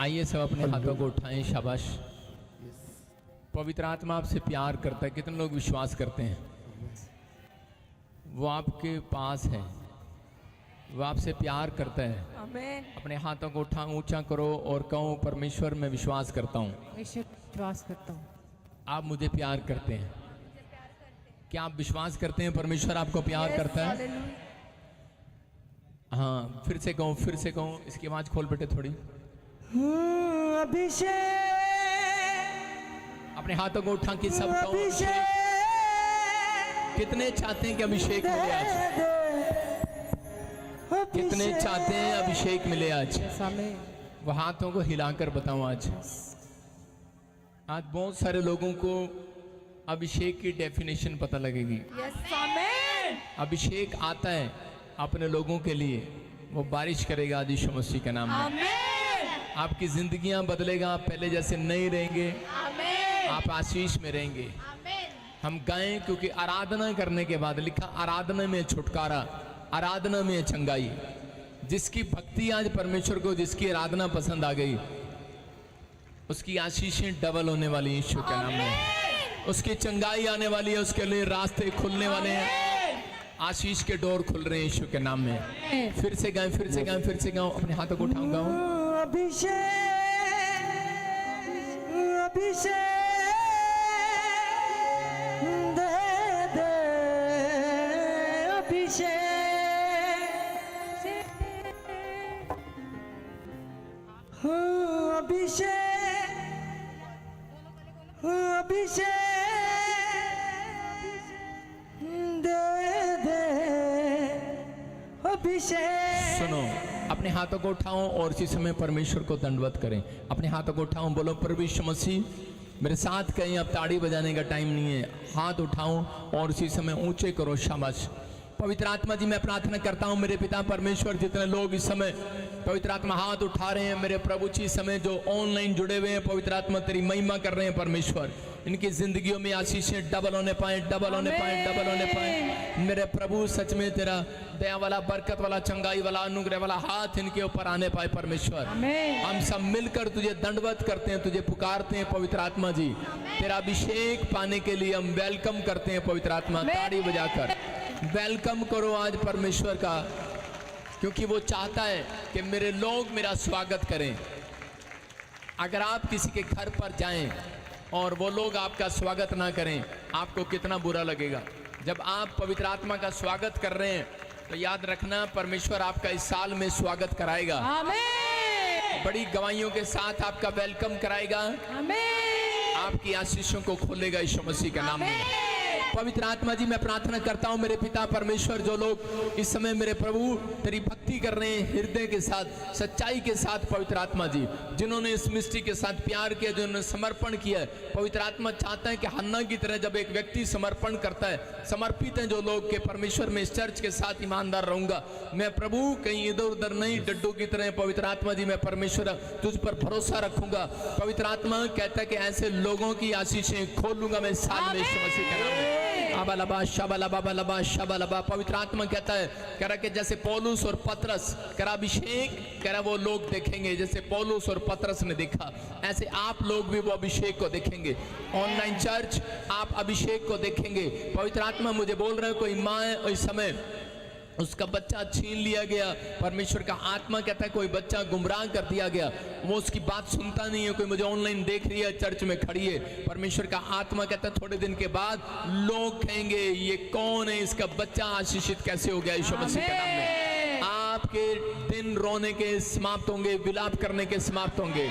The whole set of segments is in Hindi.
आइए सब अपने हाथों को उठाएं। शाबाश। पवित्र आत्मा आपसे प्यार करता है। कितने लोग विश्वास करते हैं वो आपके पास है, वो आपसे प्यार करता है। आमेन। अपने हाथों को उठा ऊंचा करो और कहो, परमेश्वर मैं विश्वास करता हूँ, विश्वास करता हूँ आप मुझे प्यार करते हैं। क्या आप विश्वास करते हैं परमेश्वर आपको प्यार करता है? हाँ, फिर से कहो, फिर से कहो। इसकी आवाज खोल बेटे थोड़ी। अभिषेक। अपने हाथों को उठा के सब कहो अभिषेक। कितने चाहते हैं कि अभिषेक मिले आज? कितने चाहते हैं अभिषेक मिले आज? वो हाथों को हिलाकर बताओ। आज बहुत सारे लोगों को अभिषेक की डेफिनेशन पता लगेगी। अभिषेक आता है अपने लोगों के लिए, वो बारिश करेगा आज यीशु मसीह के नाम में। आपकी जिंदगियां बदलेगा, आप पहले जैसे नहीं रहेंगे, आप आशीष में रहेंगे। हम गाएं क्योंकि आराधना करने के बाद लिखा, आराधना में छुटकारा, आराधना में चंगाई। जिसकी भक्ति आज परमेश्वर को, जिसकी आराधना पसंद आ गई, उसकी आशीषें डबल होने वाली यीशु के नाम में। उसकी चंगाई आने वाली है, उसके लिए रास्ते खुलने वाले हैं, आशीष के डोर खुल रहे हैं यीशु के नाम में। फिर से गाएं, फिर से गाएं, फिर से गाओ। अपने हाथों को उठाओ, गाओ। अभिषेक, अभिषेक दे दे, अभिषेक, अभिषेक, अभिषेक दे दे, अभिषेक। सुनो, अपने हाथों को उठाओ और इसी समय परमेश्वर को दंडवत करें। अपने हाथों को उठाओ, बोलो प्रभु यीशु मसीह मेरे साथ कहीं। अब ताड़ी बजाने का टाइम नहीं है। हाथ उठाओ और इसी समय ऊंचे करो। शाबाश। पवित्र आत्मा जी, मैं प्रार्थना करता हूँ मेरे पिता परमेश्वर, जितने लोग इस समय पवित्र आत्मा हाथ उठा रहे हैं, मेरे प्रभु जी इस समय जो ऑनलाइन जुड़े हुए हैं, पवित्र आत्मा तेरी महिमा कर रहे हैं परमेश्वर, इनकी जिंदगियों में आशीषें डबल होने पाए, डबल होने पाए, डबल होने पाए। मेरे प्रभु सच में तेरा दया वाला, बरकत वाला, चंगाई वाला, अनुग्रह वाला हाथ इनके ऊपर आने पाए परमेश्वर। हम सब मिलकर तुझे दंडवत करते हैं, तुझे पुकारते हैं पवित्र आत्मा जी। तेरा अभिषेक पाने के लिए हम वेलकम करते हैं पवित्र आत्मा। ताड़ी बजाकर वेलकम करो आज परमेश्वर का, क्योंकि वो चाहता है कि मेरे लोग मेरा स्वागत करें। अगर आप किसी के घर पर जाएं और वो लोग आपका स्वागत ना करें, आपको कितना बुरा लगेगा। जब आप पवित्र आत्मा का स्वागत कर रहे हैं तो याद रखना, परमेश्वर आपका इस साल में स्वागत कराएगा। आमीन। बड़ी गवाहियों के साथ आपका वेलकम कराएगा। आमीन। आपकी आशीषों को खोलेगा यीशु मसीह के नाम में। पवित्र आत्मा जी, मैं प्रार्थना करता हूँ मेरे पिता परमेश्वर, जो लोग इस समय मेरे प्रभु तेरी भक्ति कर रहे हैं हृदय के साथ, सच्चाई के साथ, पवित्र आत्मा जी, जिन्होंने इस मिस्ट्री के साथ प्यार किया, जिन्होंने समर्पण किया, पवित्र आत्मा चाहता है कि हन्ना की तरह जब एक व्यक्ति समर्पण करता है, समर्पित है जो लोग के परमेश्वर में इस चर्च के साथ ईमानदार रहूंगा मैं प्रभु, कहीं इधर उधर नहीं, डड्डू की तरह। पवित्र आत्मा जी, मैं परमेश्वर तुझ पर भरोसा रखूंगा। पवित्र आत्मा कहता है कि ऐसे लोगों की आशीषें खोलूंगा मैं साल में यीशु मसीह के नाम में। आबालबा शाबालबा बालबा शाबालबा। पवित्र आत्मा कहता है, कह रहा कि जैसे पौलुस और पतरस, कह रहा अभिषेक, कह रहा वो लोग देखेंगे जैसे पौलुस और पतरस ने देखा, ऐसे आप लोग भी वो अभिषेक को देखेंगे। ऑनलाइन चर्च आप अभिषेक को देखेंगे। पवित्र आत्मा मुझे बोल रहे हैं, कोई माँ इस समय उसका बच्चा छीन लिया गया, परमेश्वर का आत्मा कहता है कोई बच्चा गुमराह कर दिया गया, वो उसकी बात सुनता नहीं है। कोई मुझे ऑनलाइन देख रही है, चर्च में खड़ी है, परमेश्वर का आत्मा कहता है थोड़े दिन के बाद लोग कहेंगे ये कौन है, इसका बच्चा आशीषित कैसे हो गया यीशु मसीह के नाम में। आपके दिन रोने के समाप्त होंगे, विलाप करने के समाप्त होंगे।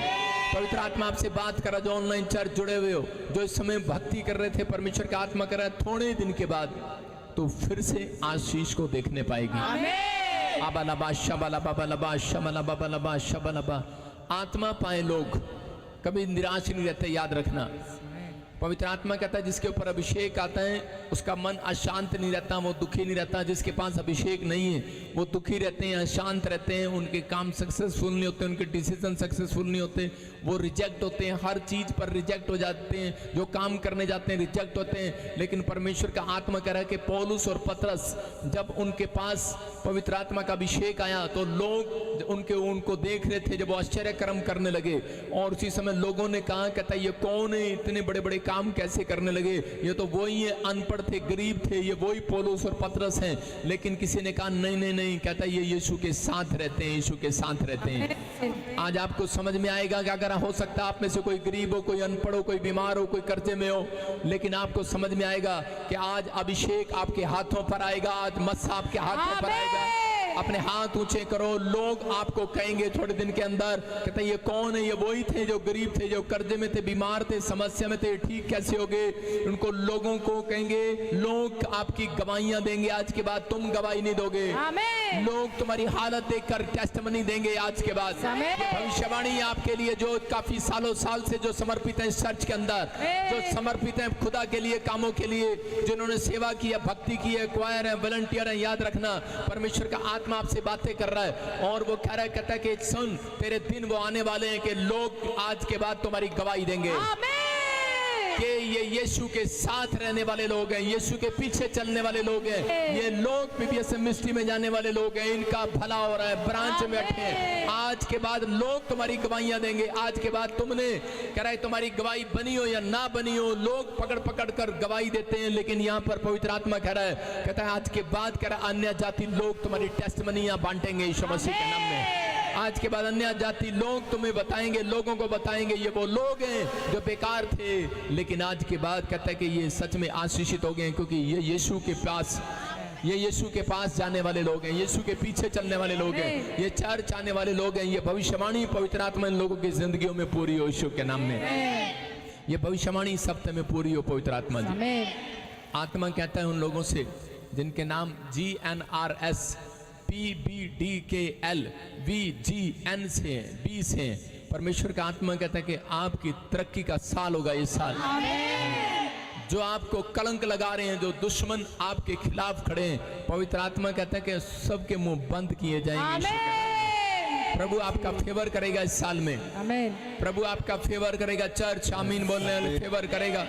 पवित्र आत्मा आपसे बात करा, जो ऑनलाइन चर्च जुड़े हुए हो, जो इस समय भक्ति कर रहे थे, परमेश्वर का आत्मा कर रहा है थोड़े दिन के बाद तो फिर से आशीष को देखने पाएगी। आबालबा शाबालबा बालबा शाबालबा बालबा शाबालबा। आत्मा पाए लोग कभी निराश नहीं रहते, याद रखना। पवित्र आत्मा कहता है जिसके ऊपर अभिषेक आता है उसका मन अशांत नहीं रहता, वो दुखी नहीं रहता। जिसके पास अभिषेक नहीं है वो दुखी रहते हैं, अशांत रहते हैं, उनके काम सक्सेसफुल नहीं होते, उनके डिसीजन सक्सेसफुल नहीं होते, वो रिजेक्ट होते हैं, हर चीज पर रिजेक्ट हो जाते हैं, जो काम करने जाते हैं रिजेक्ट होते हैं। लेकिन परमेश्वर का आत्मा कह रहा है कि पौलुस और पतरस जब उनके पास पवित्र आत्मा का अभिषेक आया तो लोग उनको देख रहे थे, जब वो आश्चर्य कर्म करने लगे। और उसी समय लोगों ने कहा, कहता ये कौन है, इतने बड़े बड़े काम कैसे करने लगे, ये तो वही है, अनपढ़ थे, गरीब थे, ये वही पौलुस और पतरस हैं। लेकिन किसी ने कहा नहीं नहीं नहीं, कहता ये यीशु के साथ रहते हैं, यीशु के साथ रहते हैं। आज आपको समझ में आएगा कि अगर हो सकता है आप में से कोई गरीब हो, कोई अनपढ़ हो, कोई बीमार हो, कोई कर्जे में हो, लेकिन आपको समझ में आएगा कि आज अभिषेक आपके हाथों पर आएगा, आज मस्सा आपके हाथों पर आएगा। अपने हाथ ऊंचे करो, लोग आपको कहेंगे थोड़े दिन के अंदर, कहते ये कौन है, ये वही थे जो गरीब थे, जो कर्जे में थे, बीमार थे, समस्या में थे, ठीक कैसे हो गए। उनको लोगों को कहेंगे, लोग आपकी गवाहियां देंगे, आज के बाद तुम गवाही नहीं दोगे, लोग तुम्हारी हालत देखकर टेस्टमनी देंगे आज के बाद। भविष्यवाणी आपके लिए जो काफी सालों साल से जो समर्पित है इस चर्च के अंदर, जो समर्पित है खुदा के लिए, कामों के लिए, जिन्होंने सेवा की है, भक्ति की है, क्वायर है, वॉलंटियर है, याद रखना परमेश्वर का आत्मा आपसे बातें कर रहा है और वो कह रहा है, कहता है कि सुन तेरे दिन वो आने वाले हैं कि लोग आज के बाद तुम्हारी गवाही देंगे कि ये यीशु के साथ रहने वाले लोग हैं, यीशु के पीछे चलने वाले लोग हैं, ये लोग पीपीएस मिनिस्ट्री में जाने वाले लोग हैं, इनका भला हो रहा है, ब्रांच में बैठे हैं। आज के बाद लोग तुम्हारी गवाहियां देंगे, आज के बाद तुमने कह रहा है तुम्हारी गवाही बनी हो या ना बनी हो, लोग पकड़ पकड़ कर गवाही देते हैं। लेकिन यहाँ पर पवित्र आत्मा कह रहा है, कहता है आज के बाद कह रहा है अन्य जाति लोग तुम्हारी टेस्टमनियां बांटेंगे यीशु मसीह के नाम में। आज के बाद अन्य जाति लोग तुम्हें बताएंगे, लोगों को बताएंगे ये वो लोग हैं जो बेकार थे, लेकिन आज के बाद कहता है कि ये सच में आशीषित हो गए क्योंकि ये यीशु के पास जाने वाले लोग हैं, यीशु के पीछे चलने वाले लोग हैं, ये चर्च आने वाले लोग हैं। ये भविष्यवाणी पवित्र आत्मा इन लोगों की जिंदगियों में पूरी हो यीशु के नाम में। ये भविष्यवाणी सप्ताह में पूरी हो पवित्र आत्मा जी। आत्मा कहता है उन लोगों से जिनके नाम GNRS PBDKL VGN से 20 हैं। परमेश्वर का आत्मा कहता है कि आपकी तरक्की का साल होगा ये साल। जो आपको कलंक लगा रहे हैं, जो दुश्मन आपके खिलाफ खड़े हैं, पवित्र आत्मा कहता है कि सबके मुंह बंद किए जाएंगे। प्रभु आपका फेवर करेगा इस साल में, प्रभु आपका फेवर करेगा। चर्च आमीन बोलने वाले फेवर करेगा।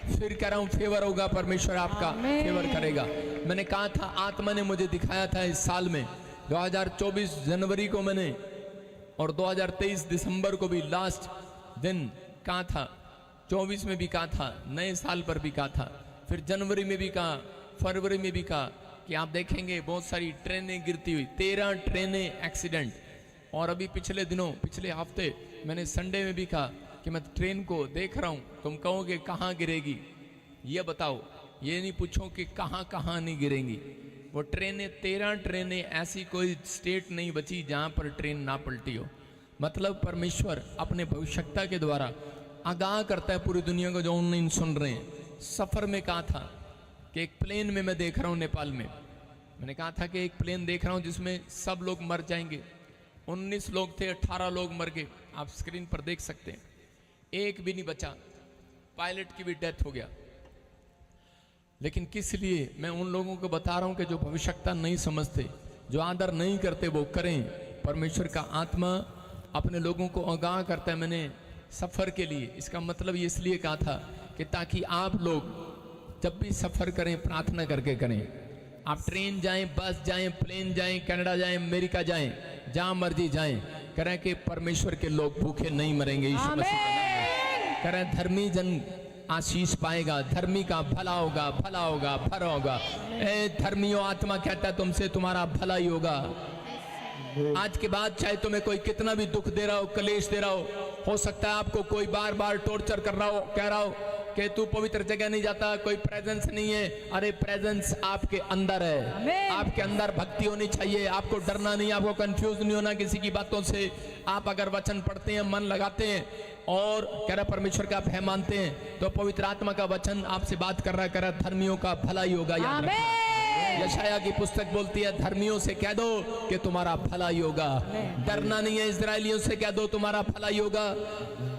फिर कह रहा हूं फेवर होगा, परमेश्वर आपका फेवर करेगा। मैंने कहा था, आत्मा ने मुझे दिखाया था इस साल में 2024 जनवरी को मैंने और 2023 दिसंबर को भी लास्ट दिन कहा था, 24 में भी कहा था, नए साल पर भी कहा था, फिर जनवरी में भी कहा, फरवरी में भी कहा कि आप देखेंगे बहुत सारी ट्रेनें गिरती हुई, 13 ट्रेनें एक्सीडेंट। और अभी पिछले दिनों, पिछले हफ्ते मैंने संडे में भी कहा कि मैं ट्रेन को देख रहा हूं, तुम कहोगे कहां गिरेगी, ये बताओ, ये नहीं पूछो कि कहां कहां नहीं गिरेंगी। वो ट्रेनें 13 ट्रेनें, ऐसी कोई स्टेट नहीं बची जहां पर ट्रेन ना पलटी हो। मतलब परमेश्वर अपने भविष्यता के द्वारा आगाह करता है पूरी दुनिया को जो ऑनलाइन सुन रहे हैं। सफर में कहा था कि एक प्लेन में मैं देख रहा हूं, नेपाल में मैंने कहा था कि एक प्लेन देख रहा हूं जिसमें सब लोग मर जाएंगे। 19 लोग थे, 18 लोग मर गए, आप स्क्रीन पर देख सकते हैं, एक भी नहीं बचा, पायलट की भी डेथ हो गया। लेकिन किस लिए मैं उन लोगों को बता रहा हूं कि जो भविष्यता नहीं समझते, जो आदर नहीं करते, वो करें। परमेश्वर का आत्मा अपने लोगों को आगाह करता है। मैंने सफर के लिए, इसका मतलब ये इसलिए कहा था कि ताकि आप लोग जब भी सफर करें प्रार्थना करके करें। आप ट्रेन जाएं, बस जाएं, प्लेन जाएं, कनाडा जाएं, अमेरिका जाएं, जहां मर्जी जाएं, करें कि परमेश्वर के लोग भूखे नहीं मरेंगे। यीशु मसीह का नाम है। करें धर्मी जन आशीष पाएगा, धर्मी का भला होगा, भला होगा, भला होगा। ए धर्मियों, आत्मा कहता है तुमसे तुम्हारा भला ही होगा। आज के बाद चाहे तुम्हें कोई कितना भी दुख दे रहा हो, कलेश दे रहा हो सकता है आपको कोई बार बार टॉर्चर कर रहा हो, कह रहा हो कि तू पवित्र जगह नहीं जाता, कोई प्रेजेंस नहीं है। अरे प्रेजेंस आपके अंदर है, आपके अंदर भक्ति होनी चाहिए। आपको डरना नहीं, आपको कंफ्यूज नहीं होना किसी की बातों से। आप अगर वचन पढ़ते हैं, मन लगाते हैं और कह रहा परमेश्वर का भय मानते हैं, तो पवित्र आत्मा का वचन आपसे बात कर रहा है, कह रहा धर्मियों का भला ही होगा। याद रखना, यशाया की पुस्तक बोलती है धर्मियों से कह दो कि तुम्हारा भला ही होगा। डरना नहीं है, इजरायलियों से कह दो तुम्हारा भला ही होगा।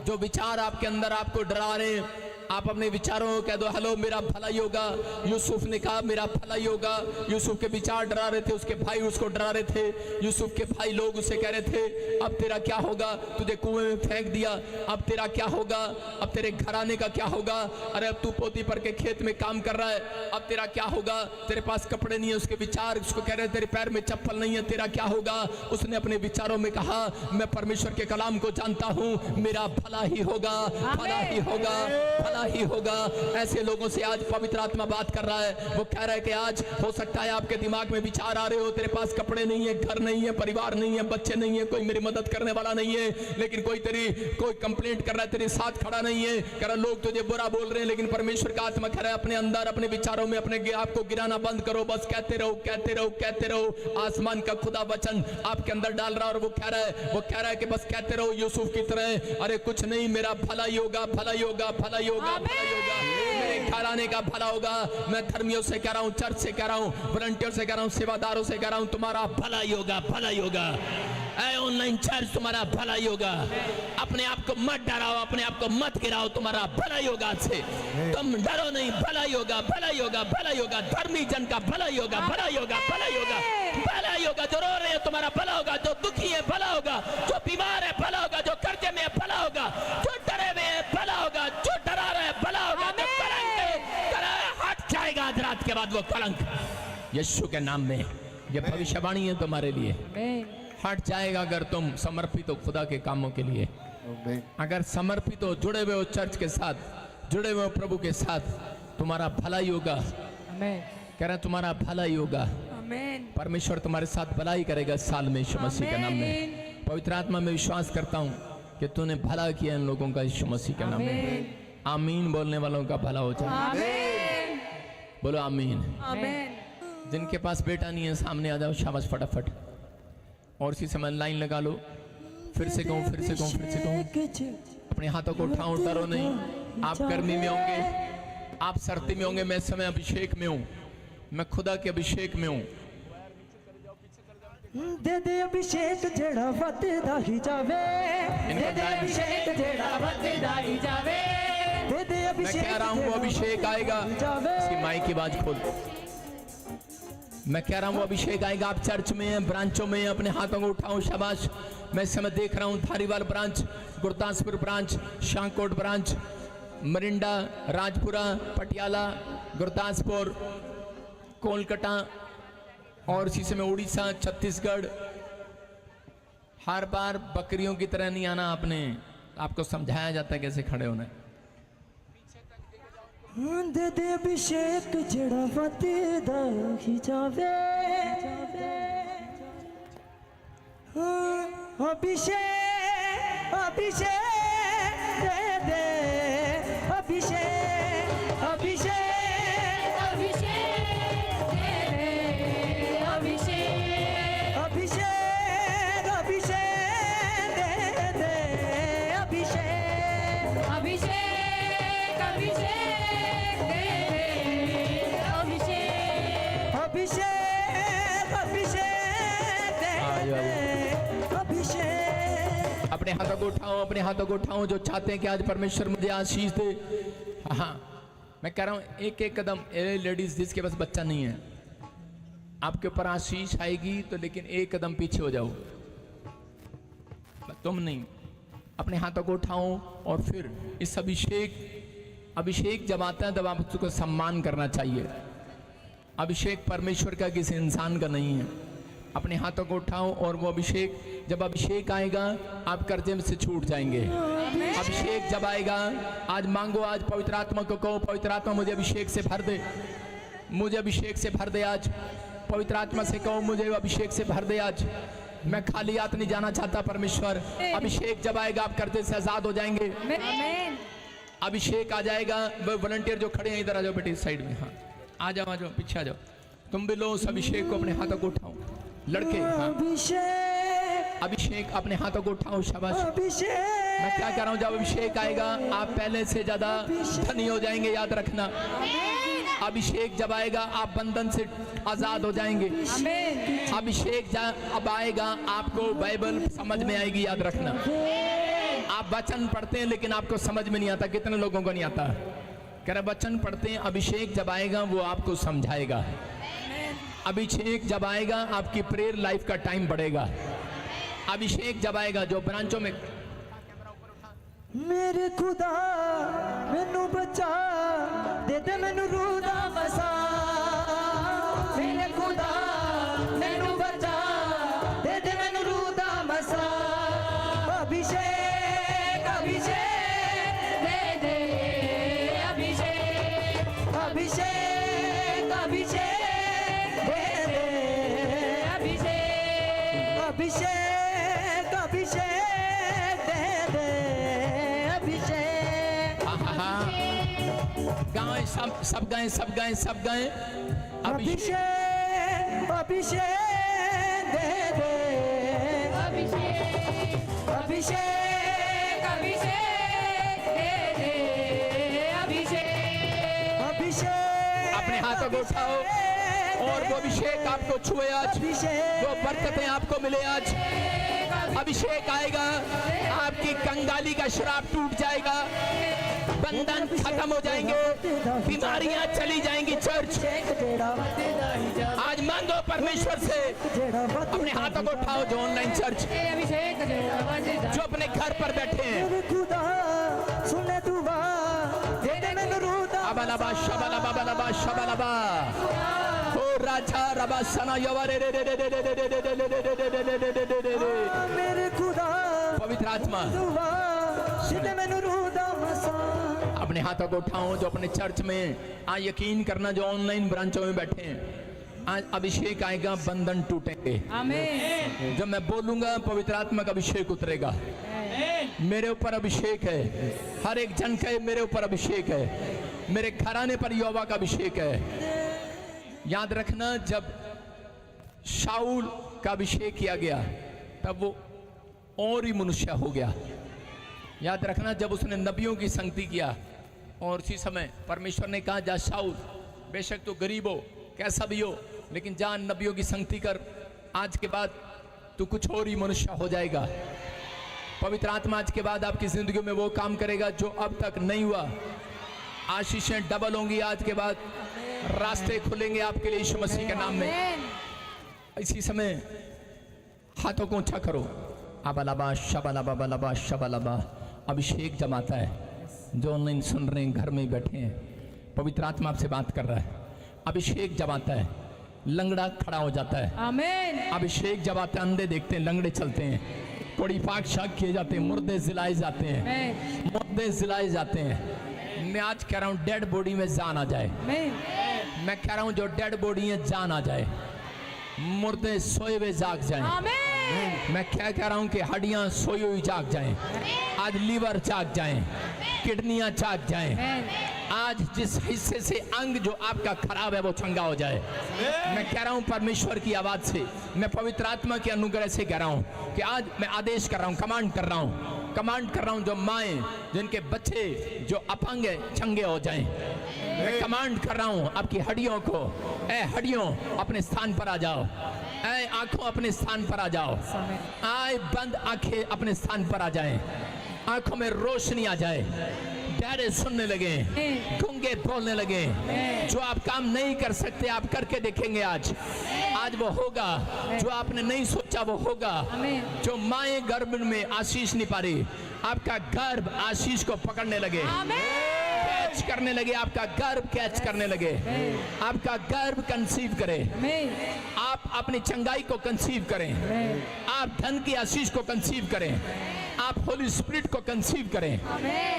जो विचार आपके अंदर आपको डरा रहे हैं, आप अपने विचारों को कह दो, हेलो मेरा भलाई होगा। यूसुफ ने कहा मेरा भलाई होगा। यूसुफ के विचार डरा रहे थे, उसके भाई उसको डरा रहे थे। यूसुफ के भाई लोग उसे कह रहे थे अब तेरा क्या होगा, तुझे कुएं में फेंक दिया, अब तेरा क्या होगा, अब तेरे घराने का क्या होगा, अरे अब तू पोती पर के खेत में काम कर रहा है, अब तेरा क्या होगा, तेरे पास कपड़े नहीं है। उसके विचार उसको कह रहे तेरे पैर में चप्पल नहीं है, तेरा क्या होगा। उसने अपने विचारों में कहा मैं परमेश्वर के कलाम को जानता हूं, मेरा भला ही होगा, भला ही होगा, भला ही होगा। ऐसे लोगों से आज पवित्र आत्मा बात कर रहा है। वो कह रहा है कि आज हो सकता है आपके दिमाग में विचार आ रहे हो, तेरे पास कपड़े नहीं है, घर नहीं है, परिवार नहीं है, बच्चे नहीं है, कोई मेरी मदद करने वाला नहीं है, लेकिन कोई कंप्लेंट कर रहा है, तेरे साथ खड़ा नहीं है, कह रहा लोग तुझे बुरा बोल रहे हैं, लेकिन परमेश्वर का आत्मा कह रहा है अपने अंदर अपने विचारों में अपने आप को गिराना बंद करो, बस कहते रहो, कहते रहो, कहते रहो। आसमान का खुदा वचन आपके अंदर डाल रहा है और वो कह रहा है कि बस कहते रहो यूसुफ की तरह, अरे कुछ नहीं, मेरा भला ही होगा, भला ही होगा, भला ही होगा, भला ही होगा, मेरे घराने का भला होगा। मैं धर्मियों से कह रहा हूँ, चर्च से कह रहा हूँ, वॉलंटियर से कह रहा हूँ, सेवादारों से कह रहा हूँ, तुम्हारा भला ही होगा, भला ही होगा। ऑनलाइन चर्च तुम्हारा भला ही होगा। अपने आप को मत डराओ, अपने आप को मत गिराओ, तुम्हारा भला ही होगा। से तुम डरो नहीं, भला ही होगा, भला ही होगा, भला ही होगा। धर्मी जन का भला ही होगा, भला ही होगा, भला ही होगा, भला ही होगा। जो रो रहे हैं तुम्हारा भला होगा, जो दुखी है भला होगा, जो बीमार है भला होगा, जो कर्जे में है भला होगा, जो डरे हुए है भला होगा, जो डरा रहे हैं भला होगा, जो कलंक हट जाएगा आज रात के बाद वो कलंक यीशु के नाम में। ये भविष्यवाणी है तुम्हारे लिए, हट जाएगा अगर तुम समर्पित हो खुदा के कामों के लिए। अगर समर्पित हो, जुड़े हुए हो चर्च के साथ, जुड़े हुए हो प्रभु के साथ, तुम्हारा भला ही होगा। कह रहे तुम्हारा भला ही होगा। परमेश्वर तुम्हारे साथ भला ही करेगा साल में यीशु मसीह के नाम में। पवित्र आत्मा में विश्वास करता हूँ कि तूने भला किया इन लोगों का यीशु मसीह के नाम में। आमीन बोलने वालों का भला हो जाए, बोलो आमीन। जिनके पास बेटा नहीं है सामने आ जाओ, शाबाश फटाफट। और इसी समय लाइन लगा लो। फिर से कहूँ, फिर से कहूँ, फिर से कहूँ, अपने हाथों को उठाओ, डरो नहीं। आप गर्मी में होंगे, आप सर्दी में होंगे, मैं इस समय अभिषेक में हूँ, मैं खुदा के अभिषेक में हूँ। दे दे अभिषेक जेड़ा वधदा ही जावे, दे दे अभिषेक जेड़ा वधदा ही जावे, दे दे अभिषेक। मैं कह रहा हूँ वो अभिषेक आएगा। इसकी माइक की आवाज खोल। मैं कह रहा हूँ वो अभिषेक आएगा। आप चर्च में हैं, ब्रांचों में हैं, अपने हाथों को उठाओ, शाबाश। मैं इस समय देख रहा हूँ Dhariwal branch, Gurdaspur branch, Shahkot branch, Mirinda, Rajpura, Patiala, Gurdaspur, Kolkata और इसी समय उड़ीसा, छत्तीसगढ़। हर बार बकरियों की तरह नहीं आना, आपको समझाया जाता है कैसे खड़े होना है। दे दे अभिषेक जेड़ा वधदा ही जावे, अभिषेक अभिषेक दे दे, अभिषेक अभिषेक अभिषेक दे दे, अभिषेक अभिषेक अभिषेक दे दे, अभिषेक अभिषेक अभिषेक अपने हाथों को उठाओ, अपने हाथों को उठाओ जो चाहते हैं कि आज परमेश्वर मुझे आशीष दे। हाँ, मैं कह रहा हूँ एक एक कदम। लेडीज जिसके पास बच्चा नहीं है, आपके ऊपर आशीष आएगी तो, लेकिन एक कदम पीछे हो जाओ, तुम नहीं। अपने हाथों को उठाओ और फिर इस अभिषेक जब आता है तब आप उसको सम्मान करना चाहिए। अभिषेक परमेश्वर का किसी इंसान का नहीं है। अपने हाथों को उठाओ और वो अभिषेक, जब अभिषेक आएगा आप कर्जे में से छूट जाएंगे। अभिषेक जब आएगा, आज मांगो, आज पवित्र आत्मा को कहो, पवित्र आत्मा मुझे अभिषेक से भर दे, मुझे अभिषेक से भर दे। आज पवित्र आत्मा से कहो मुझे अभिषेक से भर दे। आज मैं खाली हाथ नहीं जाना चाहता परमेश्वर। अभिषेक जब आएगा आप कर्जे से आजाद हो जाएंगे। अभिषेक आ जाएगा। वॉलंटियर जो खड़े हैं इधर आ जाओ बेटे, इस साइड में। हाँ आ जाओ, पीछे आ जाओ। तुम भी लो उस अभिषेक को, अपने हाथों को उठाओ लड़के। हाँ अभिषेक अपने हाथों को उठाओ, शाबाश। मैं क्या कह रहा हूँ, जब अभिषेक आएगा आप पहले से ज्यादा धनी हो जाएंगे, याद रखना। अभिषेक जब आएगा आप बंधन से आजाद हो जाएंगे। अभिषेक अब आएगा आपको बाइबल समझ में आएगी, याद रखना। आप वचन पढ़ते हैं लेकिन आपको समझ में नहीं आता। कितने लोगों को नहीं आता? कह रहे वचन पढ़ते हैं, अभिषेक जब आएगा वो आपको समझाएगा। अभिषेक जब आएगा आपकी प्रेयर लाइफ का टाइम बढ़ेगा। अभिषेक जब आएगा, जो ब्रांचों में मेरे खुदा मैनू बचा दे दे मैनू रूह दा वसा, मेरे खुदा मैनू बचा दे दे मैनू रूह दा वसा, अभिषेक अभिषेक दे दे अभिषेक अभिषेक अभिषेक दे दे अभिषेक अभिषेक अभिषेक दे दे अभिषेक। गाएं, सब गाएं, सब गाएं, सब गाएं। अभिषेक अभिषेक दे दे अभिषेक अभिषेक अभिषेक दे दे अभिषेक अभिषेक। अपने हाथों को उठाओ और वो अभिषेक आपको छुए आज, वो बरकतें आपको मिले आज। अभिषेक आएगा, आपकी कंगाली का श्राप टूट जाएगा, बंधन खत्म हो जाएंगे, बीमारियां चली जाएंगी। चर्च आज मांगो परमेश्वर से, अपने हाथों को उठाओ जो ऑनलाइन चर्च, जो अपने घर पर बैठे हैं। अबलबा शबलबा बलबा शबलबा ओ राजा रबा सना यवरे रे रे रे रे रे रे रे रे रे। मेरे खुदा पवित्र आत्मा अपने हाथों को उठाओ जो अपने चर्च में, आज यकीन करना जो ऑनलाइन ब्रांचों में बैठे हैं, आज अभिषेक आएगा, बंधन टूटेंगे। आमीन। जब मैं बोलूंगा पवित्र आत्मा का अभिषेक उतरेगा। मेरे ऊपर अभिषेक है, हर एक जन का मेरे ऊपर अभिषेक है, मेरे घराने पर यहोवा का अभिषेक है। याद रखना जब शाऊल का अभिषेक किया गया तब वो और ही मनुष्य हो गया। याद रखना जब उसने नबियों की संगति किया और उसी समय परमेश्वर ने कहा जा शाऊल, बेशक तो गरीब हो, कैसा भी हो, लेकिन जा नबियों की संगति कर, आज के बाद तू कुछ और ही मनुष्य हो जाएगा। पवित्र आत्मा आज के बाद आपकी जिंदगी में वो काम करेगा जो अब तक नहीं हुआ। आशीषें डबल होंगी आज के बाद, रास्ते खुलेंगे आपके लिए यीशु मसीह के नाम में। इसी समय हाथों को ऊंचा करो। अबलबा शबलबा बलबा शबलबा। अभिषेक जमाता है, जो ऑनलाइन सुन रहे हैं, घर में बैठे हैं, पवित्र आत्मा आपसे बात कर रहा है। अभिषेक जमाता है, लंगड़ा खड़ा हो जाता है। आमीन। अभिषेक जमाता है, अंधे देखते हैं, लंगड़े चलते हैं, कोड़ी पाक शाक किए जाते हैं, मुर्दे जिलाए जाते हैं, मुर्दे जिलाए जाते हैं। मैं आज कह रहा हूँ डेड बॉडी में जान आ जाए। मैं कह रहा हूँ जो डेड बॉडी है जान आ जाए, मुर्दे सोए हुए जाग जाएं। मैं क्या कह रहा हूँ कि हड्डियां सोई हुई जाग जाएं, आज लीवर जाग जाएं, किडनियां जाग जाएं, आज जिस हिस्से से अंग जो आपका खराब है वो चंगा हो जाए। मैं कह रहा हूँ परमेश्वर की आवाज से, मैं पवित्र आत्मा के अनुग्रह से कह रहा हूँ कि आज मैं आदेश कर रहा हूँ, कमांड कर रहा हूँ, जो माएँ जिनके बच्चे जो अपंग है चंगे हो जाएं। मैं कमांड कर रहा हूँ आपकी हड्डियों को, ए हड्डियों अपने स्थान पर आ जाओ, ऐ आंखों अपने स्थान पर आ जाओ, आए बंद आंखें अपने स्थान पर आ जाएं, आंखों में रोशनी आ जाए, बहरे सुनने लगे, गूंगे बोलने लगे। जो आप काम नहीं कर सकते आप करके देखेंगे। आज वो होगा जो आपने नहीं सोचा, वो होगा। जो माएँ गर्भ में आशीष नहीं पा रही, आपका गर्भ आशीष को पकड़ने लगे, कैच करने लगे, आपका गर्भ कैच करने लगे, आपका गर्भ कंसीव करे, आप अपनी चंगाई को कंसीव करें, आप धन की आशीष को कंसीव करें, आप होली स्पिरिट को कंसीव करें,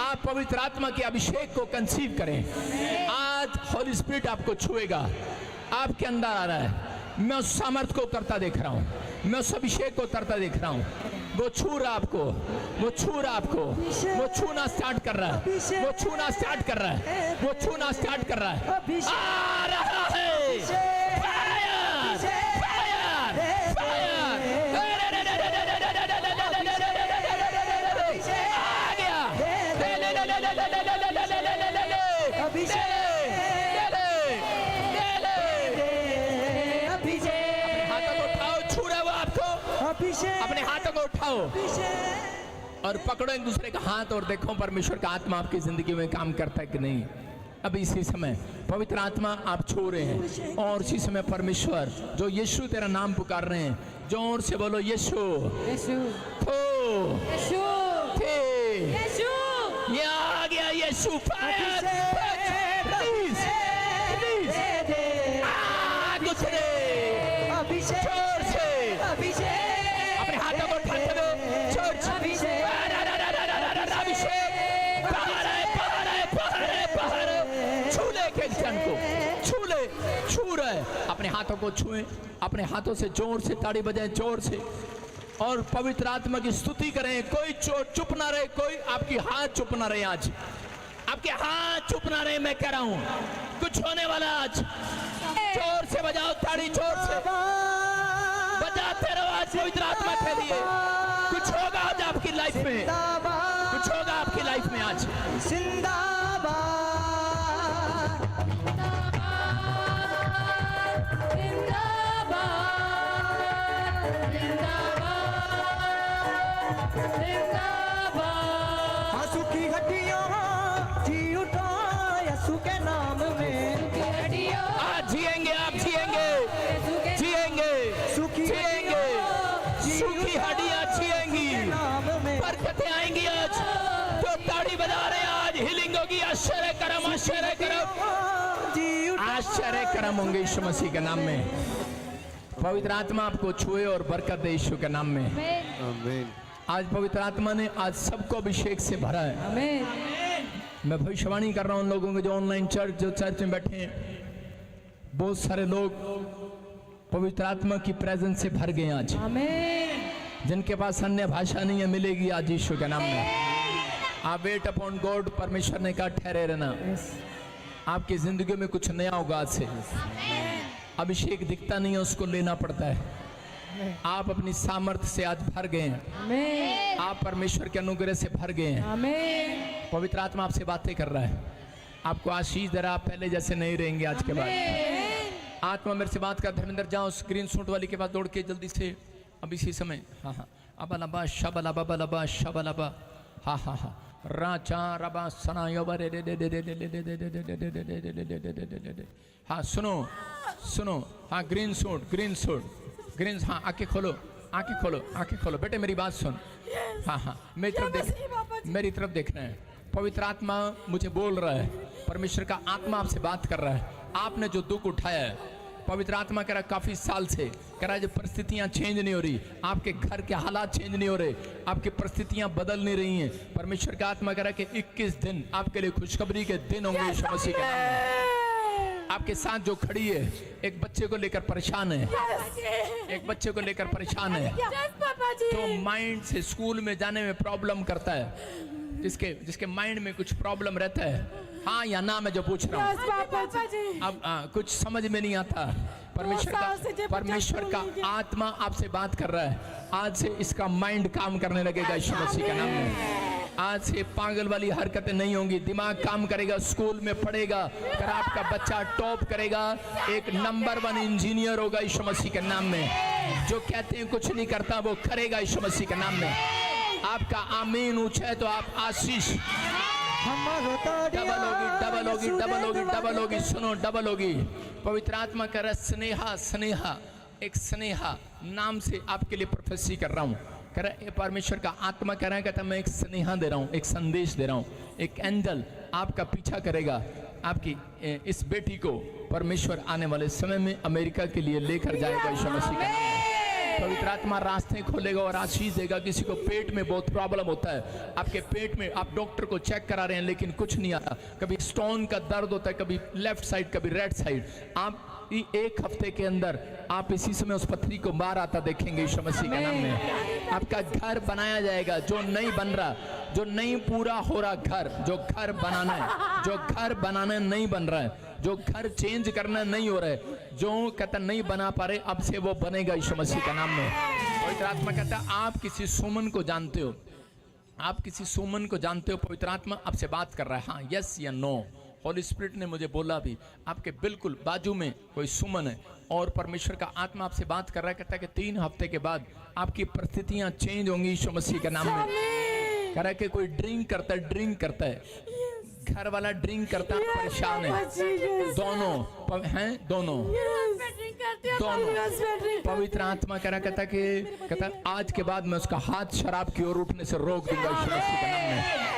आप पवित्र आत्मा के अभिषेक को कंसीव करें। आज होली स्पिरिट आपको छुएगा, आपके अंदर आ रहा है। मैं उस सामर्थ को उतरता देख रहा हूँ, मैं उस अभिषेक को उतरता देख रहा हूँ। वो छू रहा आपको, वो छू रहा आपको, वो छूना स्टार्ट कर रहा है, वो छूना स्टार्ट कर रहा है, वो छूना स्टार्ट कर रहा है। आ रहा है फायर, फायर, फायर। आ गया। अपने हाथों को उठाओ और पकड़ो एक दूसरे का हाथ और देखो परमेश्वर का आत्मा आपकी जिंदगी में काम करता है कि नहीं। अब इसी समय पवित्र आत्मा आप छू रहे हैं और इसी समय परमेश्वर जो यीशु तेरा नाम पुकार रहे हैं, जोर से बोलो यीशु, यीशु, थो, यीशु, थे, यीशु, ये आ गया यीशु, फायर, प्लीज, कुछ अभिषेक, जोर से अभिषेक, अपने हाथों को उठाते हुए जोर से अभिषेक, अभिषेक बाहर है, बाहर है, बाहर है, बाहर है। छू ले एक जन को, छू ले, छू रहे, अपने हाथों को छुए, अपने हाथों से जोर से ताड़ी बजाएं, जोर से, और पवित्र आत्मा की स्तुति करें। कोई चुप ना रहे, कोई आपकी हाथ चुप ना रहे, आज आपके हाथ चुप ना रहे, मैं कह रहा हूं कुछ होने वाला आज। जोर से बजाओ ताड़ी, जोर से बजाते रहो आज पवित्र आत्मा के लिए। कुछ होगा आज आपकी लाइफ में, कुछ होगा आपकी लाइफ में आज। जिंदाबाद, आंसू की हड्डियां जी उठा यीशु के नाम में, आज जिएंगे, आप जिएंगे, जिएंगे, सूखी जिएंगे, सूखी हड्डियां जिएंगी, नाम में, बरकतें आएंगी आज। जो ताड़ी बजा रहे हैं आज हीलिंग होगी, आश्चर्य कर्म, आश्चर्य कर्म, जी उठा, आश्चर्य कर्म होंगे यीशु मसीह के नाम में। पवित्र आत्मा आपको छुए और बरकत दे यीशु के नाम में। आमीन। आज पवित्र आत्मा ने आज सबको अभिषेक से भरा है। आमीन, मैं भविष्यवाणी कर रहा हूं उन लोगों के जो ऑनलाइन चर्च, जो चर्च में बैठे हैं, बहुत सारे लोग पवित्र आत्मा की प्रेजेंस से भर गए आज। आमीन, जिनके पास अन्य भाषा नहीं है, मिलेगी आज यीशु के नाम में। आप वेट अपॉन गॉड, परमेश्वर ने कहा ठहरे रहना। आपकी जिंदगी में कुछ नया होगा आज से। अभिषेक दिखता नहीं है, उसको लेना पड़ता है। आप अपनी सामर्थ्य से आज भर गए हैं, आमीन, आप परमेश्वर के अनुग्रह से भर गए हैं। आमीन, पवित्र आत्मा आपसे बातें कर रहा है, आपको आशीष दे रहा है। आप पहले जैसे नहीं रहेंगे आज के बाद। आत्मा मेरे से बात कर, धर्मेंद्र जाओ स्क्रीन शॉट वाली के पास दौड़ के जल्दी से, अब इसी समय। हाँ हाँ, अबा लबा शबा लबा लबा शबा लबा, हाँ हाँ हाँ, राचा रबा सना योबा रे रे रे रे रे रे रे रे रे रे रे रे रे रे रे रे रे। हाँ सुनो सुनो, हाँ green suit, green suit, green, हाँ आंखें खोलो, आंखें खोलो, आंखें खोलो बेटे, मेरी बात सुन। हाँ हाँ, मेरी तरफ देख, मेरी तरफ देखना है। पवित्र आत्मा मुझे बोल रहा है, परमेश्वर का आत्मा आपसे बात कर रहा है। आपने जो दुख उठाया है, पवित्र आत्मा कह रहा है काफी साल से, कह रहा है जो परिस्थितियां चेंज नहीं हो रही, आपके घर के हालात चेंज नहीं हो रहे, आपकी परिस्थितियां बदल नहीं रही हैं। परमेश्वर का आत्मा कह रहा है कि 21 दिन आपके लिए खुशखबरी के दिन होंगे यीशु मसीह के नाम में। आपके साथ जो खड़ी है, एक बच्चे को लेकर परेशान है, एक बच्चे को लेकर परेशान है, तो माइंड से स्कूल में जाने में प्रॉब्लम करता है, जिसके माइंड में कुछ प्रॉब्लम रहता है। हाँ या ना मैं जो पूछ रहा हूँ, अब कुछ समझ में नहीं आता। परमेश्वर का आत्मा आपसे बात कर रहा है, आज से इसका माइंड काम करने लगेगा यीशु मसीह के नाम में। आज से पागल वाली हरकतें नहीं होंगी, दिमाग काम करेगा, स्कूल में पढ़ेगा, फिर आपका बच्चा टॉप करेगा, एक नंबर 1 इंजीनियर होगा यीशु मसीह के नाम में। जो कहते हैं कुछ नहीं करता, वो करेगा यीशु मसीह के नाम में। आपका आमीन ऊंचा है तो आप आशीष डबल होगी, डबल होगी, डबल होगी, डबल होगी। सुनो, डबल होगी। पवित्र आत्मा कह रहा है स्नेहा, स्नेहा, एक स्नेहा नाम से आपके लिए प्रोफेसी कर रहा हूँ। कह रहा है परमेश्वर का आत्मा कह रहा है, कहता मैं एक स्नेहा दे रहा हूँ, एक संदेश दे रहा हूँ। एक एंजल आपका पीछा करेगा, आपकी इस बेटी को परमेश्वर आने वाले समय में अमेरिका के लिए लेकर जाएगा यीशु मसीह का नाम। पवित्र आत्मा रास्ते खोलेगा और आशीष देगा। किसी को पेट में बहुत प्रॉब्लम होता है, आपके पेट में आप डॉक्टर को चेक करा रहे हैं लेकिन कुछ नहीं आता, कभी स्टोन का दर्द होता है, कभी लेफ्ट साइड, कभी राइट साइड। आप एक हफ्ते के अंदर आप इसी समय उस पथरी को बाहर आता देखेंगे यीशु मसीह के नाम में। आपका घर बनाया जाएगा, जो नहीं बन रहा, जो नहीं पूरा हो रहा घर, जो घर बनाना है, जो घर बनाना नहीं बन रहा है, जो घर चेंज करना नहीं हो रहा है, जो कहता नहीं बना पा रहे, अब से वो बनेगा यीशु मसीह के नाम में। पवित्र आत्मा कहता है आप किसी सुमन को जानते हो, आप किसी सुमन को जानते हो, पवित्र आत्मा आपसे बात कर रहा है, हाँ यस या नो। होली स्पिरिट ने मुझे बोला भी, आपके बिल्कुल बाजू में कोई सुमन है और परमेश्वर का आत्मा आपसे बात कर रहा है। कहता है कि 3 हफ्ते के बाद आपकी परिस्थितियां चेंज होंगी यीशु मसीह के नाम में। कह रहा है कि कोई ड्रिंक करता है, ड्रिंक करता है, घर वाला ड्रिंक करता परेशान है, दोनों हैं, दोनों पवित्र आत्मा कह रहा कहता आज के बाद मैं उसका हाथ शराब की ओर उठने से रोक दूंगा यीशु मसीह के नाम में।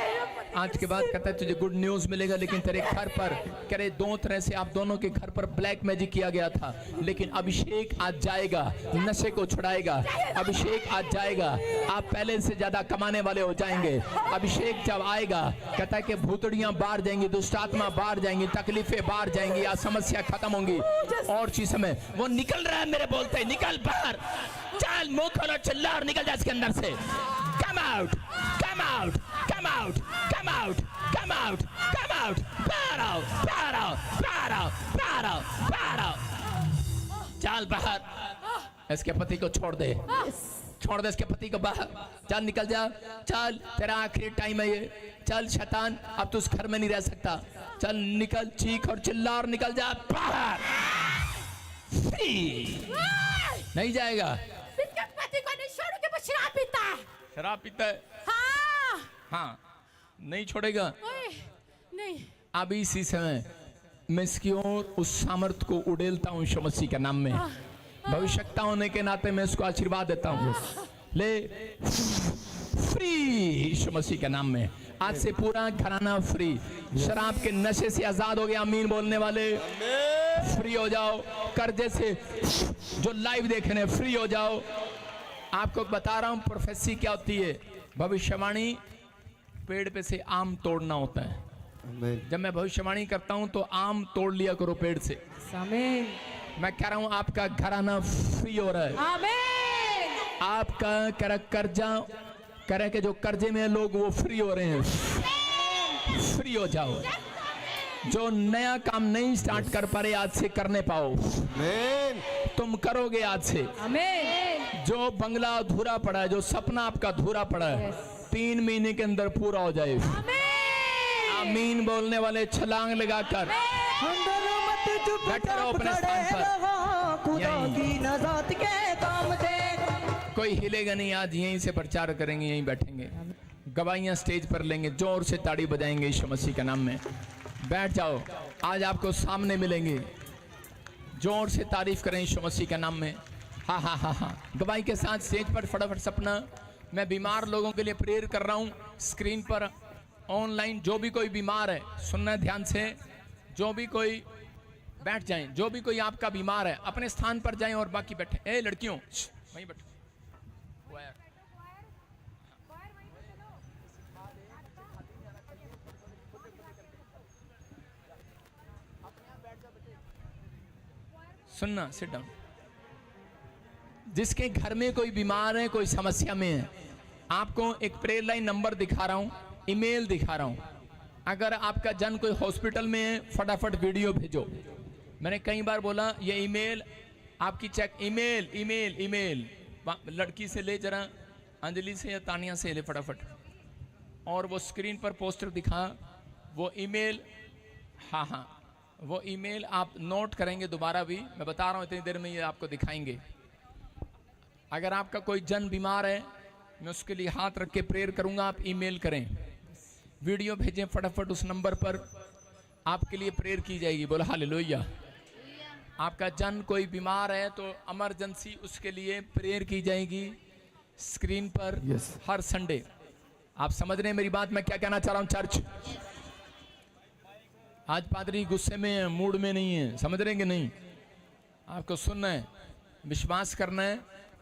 आज के बाद कहता है तुझे गुड न्यूज मिलेगा, लेकिन तेरे घर पर कह रहे दो तरह से आप दोनों के घर पर ब्लैक मैजिक किया गया था, लेकिन अभिषेक आज जाएगा, नशे को छुड़ाएगा। अभिषेक आज जाएगा, आप पहले से ज्यादा कमाने वाले हो जाएंगे। अभिषेक जब आएगा कहता है कि भूतड़ियां बाहर जाएंगी, दुष्ट आत्मा बाहर जाएंगी, तकलीफें बाहर जाएंगी, आज समस्या खत्म होंगी। और चीज में वो निकल रहा है, मेरे बोलते निकल बाहर, चल मुंह खोलो, चिल्ला और निकल जा इसके अंदर से। Come out, come out, come out, come out, come out, come out, बाहर आओ, बाहर आओ, बाहर आओ, बाहर आओ, बाहर आओ, चल बाहर। इसके पति को छोड़ दे, छोड़ दे इसके पति को बाहर, चल निकल जा, चल तेरा आखिरी टाइम है ये, चल शैतान अब तू उस घर में नहीं रह सकता, चल निकल, चीख और चिल्ला और निकल जा बाहर। नहीं जाएगा, पति को नहीं छोड़ोगे, वो शराब पीता है। शराब पीता है, हाँ हाँ नहीं छोड़ेगा। नहीं, अभी इसी समय मैं इसकी ओर उस सामर्थ को उड़ेलता हूँ यीशु मसीह के नाम में। भविष्यता होने के नाते मैं इसको आशीर्वाद देता हूँ, ले फ्री यीशु मसीह के नाम में। आज से पूरा घराना फ्री, शराब के नशे से आजाद हो गया। आमीन बोलने वाले फ्री हो जाओ, कर्जे से जो लाइव देख रहे हैं फ्री हो जाओ। आपको बता रहा हूं प्रोफेसी क्या होती है, भविष्यवाणी पेड़ पे से आम तोड़ना होता है। जब मैं भविष्यवाणी करता हूं तो आम तोड़ लिया करो पेड़ से। आमीन। मैं कह रहा हूं आपका घराना फ्री हो रहा है। आमीन। आपका कर्जा करे के जो कर्जे में लोग वो फ्री हो रहे हैं, फ्री हो जाओ। जो नया काम नहीं स्टार्ट कर पा रहे आज से करने पाओ, तुम करोगे आज से। आमीन। जो बंगला अधूरा पड़ा है, जो सपना आपका अधूरा पड़ा है, 3 महीने के अंदर पूरा हो जाए। आमीन बोलने वाले छलांग लगाकर बैठे रहो अपने स्थान पर। कोई हिलेगा नहीं, आज यहीं से प्रचार करेंगे, यहीं बैठेंगे, गवाहियां स्टेज पर लेंगे, जोर से ताड़ी बजाएंगे यीशु मसीह के नाम में। बैठ जाओ, आज आपको सामने मिलेंगे, जोर से तारीफ करें यीशु मसीह के नाम में। हाँ हाँ हाँ हाँ, गवाही के साथ स्टेज पर फटाफट सपना। मैं बीमार लोगों के लिए प्रेयर कर रहा हूँ, स्क्रीन पर ऑनलाइन जो भी कोई बीमार है सुनना है ध्यान से। जो भी कोई बैठ जाएं, जो भी कोई आपका बीमार है अपने स्थान पर जाएं और बाकी बैठे। ए लड़कियों वहीं बैठो। सुनना, सिट डाउन। जिसके घर में कोई बीमार है, कोई समस्या में है, आपको एक प्रेयर लाइन नंबर दिखा रहा हूं, ईमेल दिखा रहा हूं। अगर आपका जन कोई हॉस्पिटल में है, फटाफट वीडियो भेजो। मैंने कई बार बोला ये ईमेल आपकी चेक, ईमेल ईमेल ईमेल लड़की से ले, जरा अंजलि से या तानिया से ले फटाफट। और वो स्क्रीन पर पोस्टर दिखा, वो ईमेल, हाँ हाँ वो ईमेल आप नोट करेंगे दोबारा भी, मैं बता रहा हूँ इतनी देर में ये आपको दिखाएंगे। अगर आपका कोई जन बीमार है, मैं उसके लिए हाथ रख के प्रेयर करूंगा, आप ईमेल करें, वीडियो भेजें फटाफट उस नंबर पर, आपके लिए प्रेयर की जाएगी। बोला हालेलुया। आपका जन कोई बीमार है तो इमरजेंसी उसके लिए प्रेयर की जाएगी स्क्रीन पर हर संडे। आप समझ रहे हैं मेरी बात, मैं क्या कहना चाह रहा हूँ चर्च? आज पादरी गुस्से में है, मूड में नहीं है, समझ रहे हैं कि नहीं? आपको सुनना है, विश्वास करना है,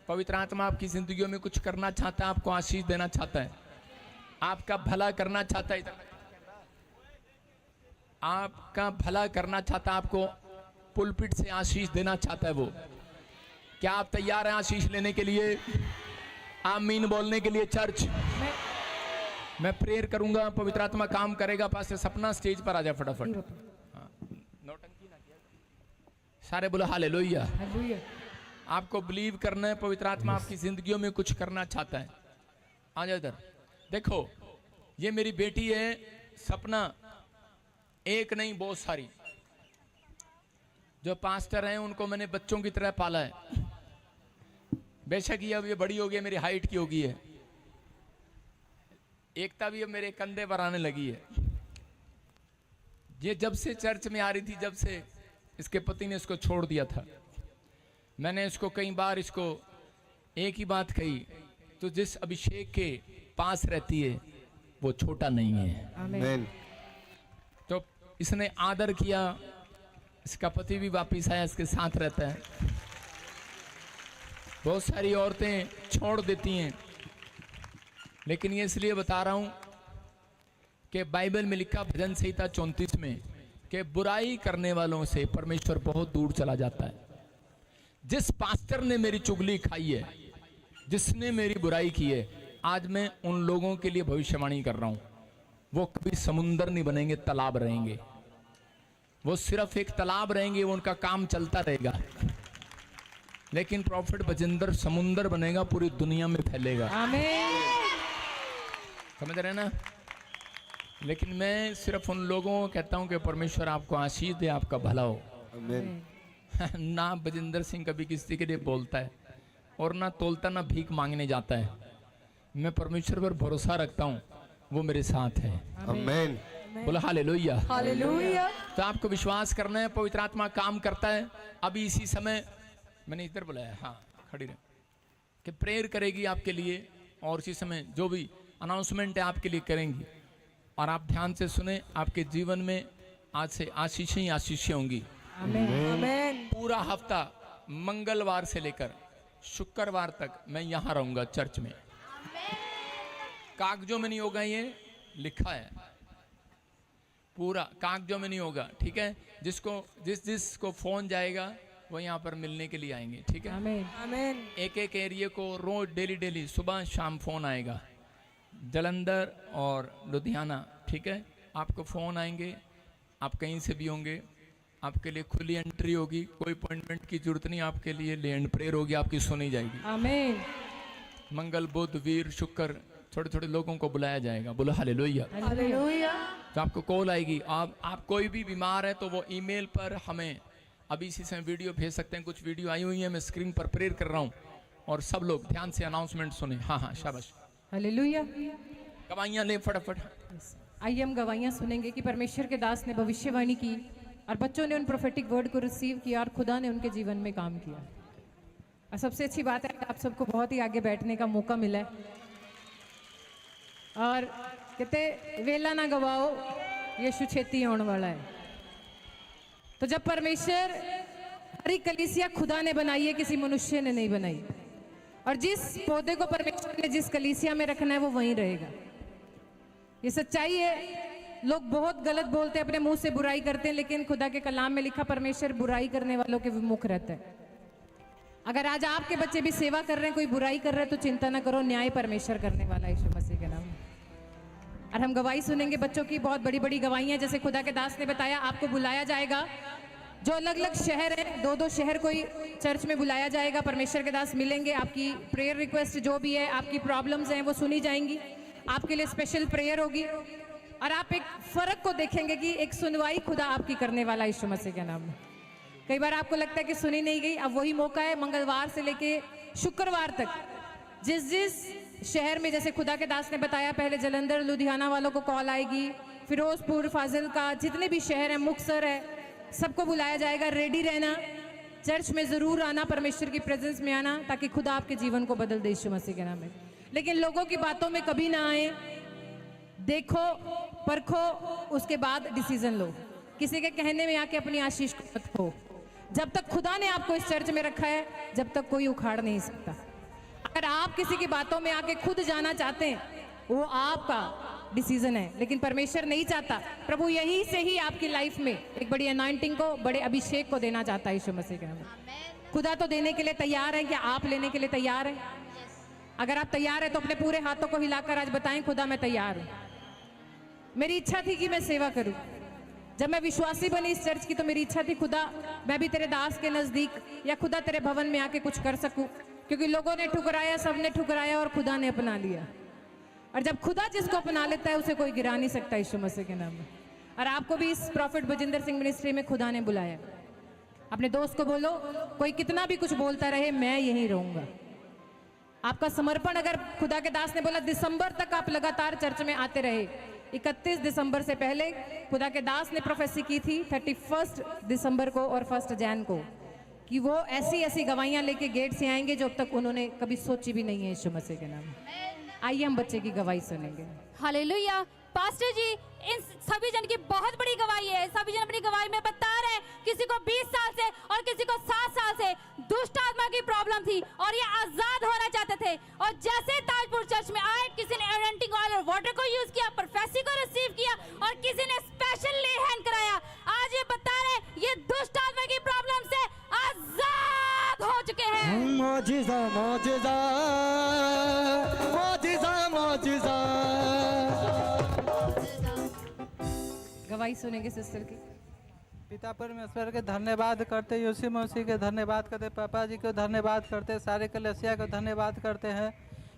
पवित्र आत्मा आपकी जिंदगियों में कुछ करना चाहता है, आपको आशीष देना चाहता है, आपका भला करना चाहता है, आपका भला करना चाहता है, आपको पुलपिट से आशीष देना चाहता है वो। क्या आप तैयार हैं आशीष लेने के लिए, आमीन बोलने के लिए? चर्च मैं प्रेयर करूंगा, पवित्र आत्मा काम करेगा। पास्टर सपना स्टेज पर आ जाए फटाफट। हाँ, नौटंकी ना किया, सारे बोलो हालेलुया। आपको बिलीव करना है, पवित्र आत्मा आपकी जिंदगियों में कुछ करना चाहता है। आ जाओ इधर, देखो ये मेरी बेटी है सपना, एक नहीं बहुत सारी। जो पास्टर हैं उनको मैंने बच्चों की तरह पाला है। बेशक ये अब ये बड़ी हो गई, मेरी हाइट की हो गई है। एकता भी अब मेरे कंधे पर आने लगी है। ये जब से चर्च में आ रही थी, जब से इसके पति ने इसको छोड़ दिया था, मैंने इसको कई बार इसको एक ही बात कही, तो जिस अभिषेक के पास रहती है वो छोटा नहीं है। आमीन। तो इसने आदर किया, इसका पति भी वापिस आया, इसके साथ रहता है। बहुत सारी औरतें छोड़ देती हैं, लेकिन ये इसलिए बता रहा हूं कि बाइबल में लिखा भजन संहिता 34 में कि बुराई करने वालों से परमेश्वर बहुत दूर चला जाता है। जिस पास्टर ने मेरी चुगली खाई है, जिसने मेरी बुराई की है, आज मैं उन लोगों के लिए भविष्यवाणी कर रहा हूं, वो कभी समुंदर नहीं बनेंगे, तालाब रहेंगे। वो सिर्फ एक तालाब रहेंगे, वो उनका काम चलता रहेगा। लेकिन प्रॉफिट बजिंदर समुंदर बनेगा, पूरी दुनिया में फैलेगा। आमीन। समझ रहे ना? लेकिन मैं सिर्फ उन लोगों को कहता हूं कि परमेश्वर आपको आशीष दे, आपका भला हो। आमीन। ना बजिंदर सिंह कभी किसी के लिए बोलता है और ना तोलता, ना भीख मांगने जाता है। मैं परमेश्वर पर भरोसा रखता हूँ, वो मेरे साथ है। आमीन। बोला हालेलुया। हालेलुया। तो आपको विश्वास करना है, पवित्र आत्मा काम करता है। अभी इसी समय मैंने इधर बुलाया, हाँ खड़ी रहे, कि प्रेयर करेगी आपके लिए, और इसी समय जो भी अनाउंसमेंट है आपके लिए करेंगी। और आप ध्यान से सुने, आपके जीवन में आज से आशीषें ही आशीषें होंगी। आमीन। पूरा हफ्ता मंगलवार से लेकर शुक्रवार तक मैं यहाँ रहूंगा चर्च में। कागजों में नहीं होगा, ये लिखा है, पूरा कागजों में नहीं होगा, ठीक है? जिसको फोन जाएगा वो यहाँ पर मिलने के लिए आएंगे, ठीक है? आमीन। आमीन। एक एक एरिया को रोज डेली सुबह शाम फोन आएगा, जलंधर और लुधियाना, ठीक है? आपको फोन आएंगे, आप कहीं से भी होंगे, आपके लिए खुली एंट्री होगी, कोई अपॉइंटमेंट की जरूरत नहीं, आपके लिए लैंड प्रेयर होगी, आपकी सुनी जाएगी। आमीन। मंगल बुध वीर शुक्र छोटे छोटे लोगों को बुलाया जाएगा। बोलो हालेलुया। हालेलुया। तो आपको कॉल आएगी। आप कोई भी बीमार है तो वो ईमेल पर हमें अभी इसी समय वीडियो भेज सकते हैं। कुछ वीडियो आई हुई है, मैं स्क्रीन पर प्रेयर कर रहा हूँ, और सब लोग ध्यान से अनाउंसमेंट सुने। हाँ हाँ शाबाश। हालेलुया। गवाइयाँ ले फटाफट। आइए हम गवाहियाँ सुनेंगे कि परमेश्वर के दास ने भविष्यवाणी की और बच्चों ने उन प्रोफेटिक वर्ड को रिसीव किया और खुदा ने उनके जीवन में काम किया। और सबसे अच्छी बात है कि आप सबको बहुत ही आगे बैठने का मौका मिला है। और कहते वेला ना गवाओ, यीशु छेती आने वाला है। तो जब परमेश्वर हरी कलीसिया खुदा ने बनाई है, किसी मनुष्य ने नहीं बनाई। और जिस पौधे को परमेश्वर ने जिस कलीसिया में रखना है वो वहीं रहेगा। ये सच्चाई है। लोग बहुत गलत बोलते हैं, अपने मुंह से बुराई करते हैं, लेकिन खुदा के कलाम में लिखा परमेश्वर बुराई करने वालों के विमुख रहता है। अगर आज आपके बच्चे भी सेवा कर रहे हैं, कोई बुराई कर रहे हैं, तो चिंता ना करो, न्याय परमेश्वर करने वाला है यीशु मसीह के नाम में। और हम गवाही सुनेंगे बच्चों की, बहुत बड़ी बड़ी गवाहियां। जैसे खुदा के दास ने बताया, आपको बुलाया जाएगा, जो अलग अलग शहर है, दो दो शहर कोई चर्च में बुलाया जाएगा। परमेश्वर के दास मिलेंगे, आपकी प्रेयर रिक्वेस्ट जो भी है, आपकी प्रॉब्लम्स हैं वो सुनी जाएंगी, आपके लिए स्पेशल प्रेयर होगी। और आप एक फर्क को देखेंगे कि एक सुनवाई खुदा आपकी करने वाला यीशु मसीह के नाम में। कई बार आपको लगता है कि सुनी नहीं गई, अब वही मौका है। मंगलवार से लेके शुक्रवार तक जिस शहर में, जैसे खुदा के दास ने बताया, पहले जलंधर लुधियाना वालों को कॉल आएगी, फिरोजपुर फाजिलका, जितने भी शहर है, मुक्तसर है, सबको बुलाया जाएगा। रेडी रहना, चर्च में जरूर आना, परमेश्वर की प्रेजेंस में आना, ताकि खुदा आपके जीवन को बदल दे यीशु मसीह के नाम में। लेकिन लोगों की बातों में कभी ना आए, देखो परखो, उसके बाद डिसीजन लो। किसी के कहने में आके अपनी आशीष को मत खो। जब तक खुदा ने आपको इस चर्च में रखा है, जब तक कोई उखाड़ नहीं सकता। अगर आप किसी की बातों में आके खुद जाना चाहते हैं, वो आपका डिसीजन है, लेकिन परमेश्वर नहीं चाहता। प्रभु यही से ही आपकी लाइफ में एक बड़ी अनॉइंटिंग को, बड़े अभिषेक को देना चाहता है यीशु मसीह के नाम में। खुदा तो देने के लिए तैयार है, क्या आप लेने के लिए तैयार हैं? अगर आप तैयार हैं तो अपने पूरे हाथों को हिलाकर आज बताएं, खुदा मैं तैयार हूं। मेरी इच्छा थी कि मैं सेवा करूं। जब मैं विश्वासी बनी इस चर्च की, तो मेरी इच्छा थी खुदा मैं भी तेरे दास के नजदीक, या खुदा तेरे भवन में आके कुछ कर सकूं, क्योंकि लोगों ने ठुकराया, सबने ठुकराया, और खुदा ने अपना लिया। और जब खुदा जिसको अपना लेता है, उसे कोई गिरा नहीं सकता यीशु मसीह के नाम में। और आपको भी इस प्रॉफिट बजिंदर सिंह मिनिस्ट्री में खुदा ने बुलाया। अपने दोस्त को बोलो, कोई कितना भी कुछ बोलता रहे, मैं यहीं रहूंगा। आपका समर्पण, अगर खुदा के दास ने बोला दिसंबर तक आप लगातार चर्च में आते रहे, 31 दिसंबर से पहले खुदा के दास ने प्रोफेसी की थी 31 दिसंबर को और 1 जैन को, कि वो ऐसी ऐसी गवाहियां लेके गेट से आएंगे जो अब तक उन्होंने कभी सोची भी नहीं है यीशु मसीह के नाम में। आइए हम बच्चे की गवाही सुनेंगे। हालेलुया। पास्टर जी, इन सभी जन की बहुत बड़ी गवाही है। सभी जन अपनी गवाही में बता रहे हैं, किसी को 20 साल से और किसी को 7 साल से दुष्ट आत्मा की प्रॉब्लम थी और ये आजाद होना चाहते थे। और जैसे ताजपुर चर्च में आए, किसी ने एनोइंटिंग ऑयल और वाटर को यूज किया, प्रोफेसी को रिसीव किया और किसी ने स्पेशल ले हैंड कराया। आज ये बता रहे ये दुष्ट आत्मा की प्रॉब्लम से आजाद हो चुके हैं। मौजिज़ा मौजिज़ा मौजिज़ा मौजिज़ा। गवाही सुनेंगे सिस्टर की। पिता परमेश्वर के धन्यवाद करते, यीशु मसीह के धन्यवाद करते, पापा जी को धन्यवाद करते, सारे कलेसिया को धन्यवाद करते हैं।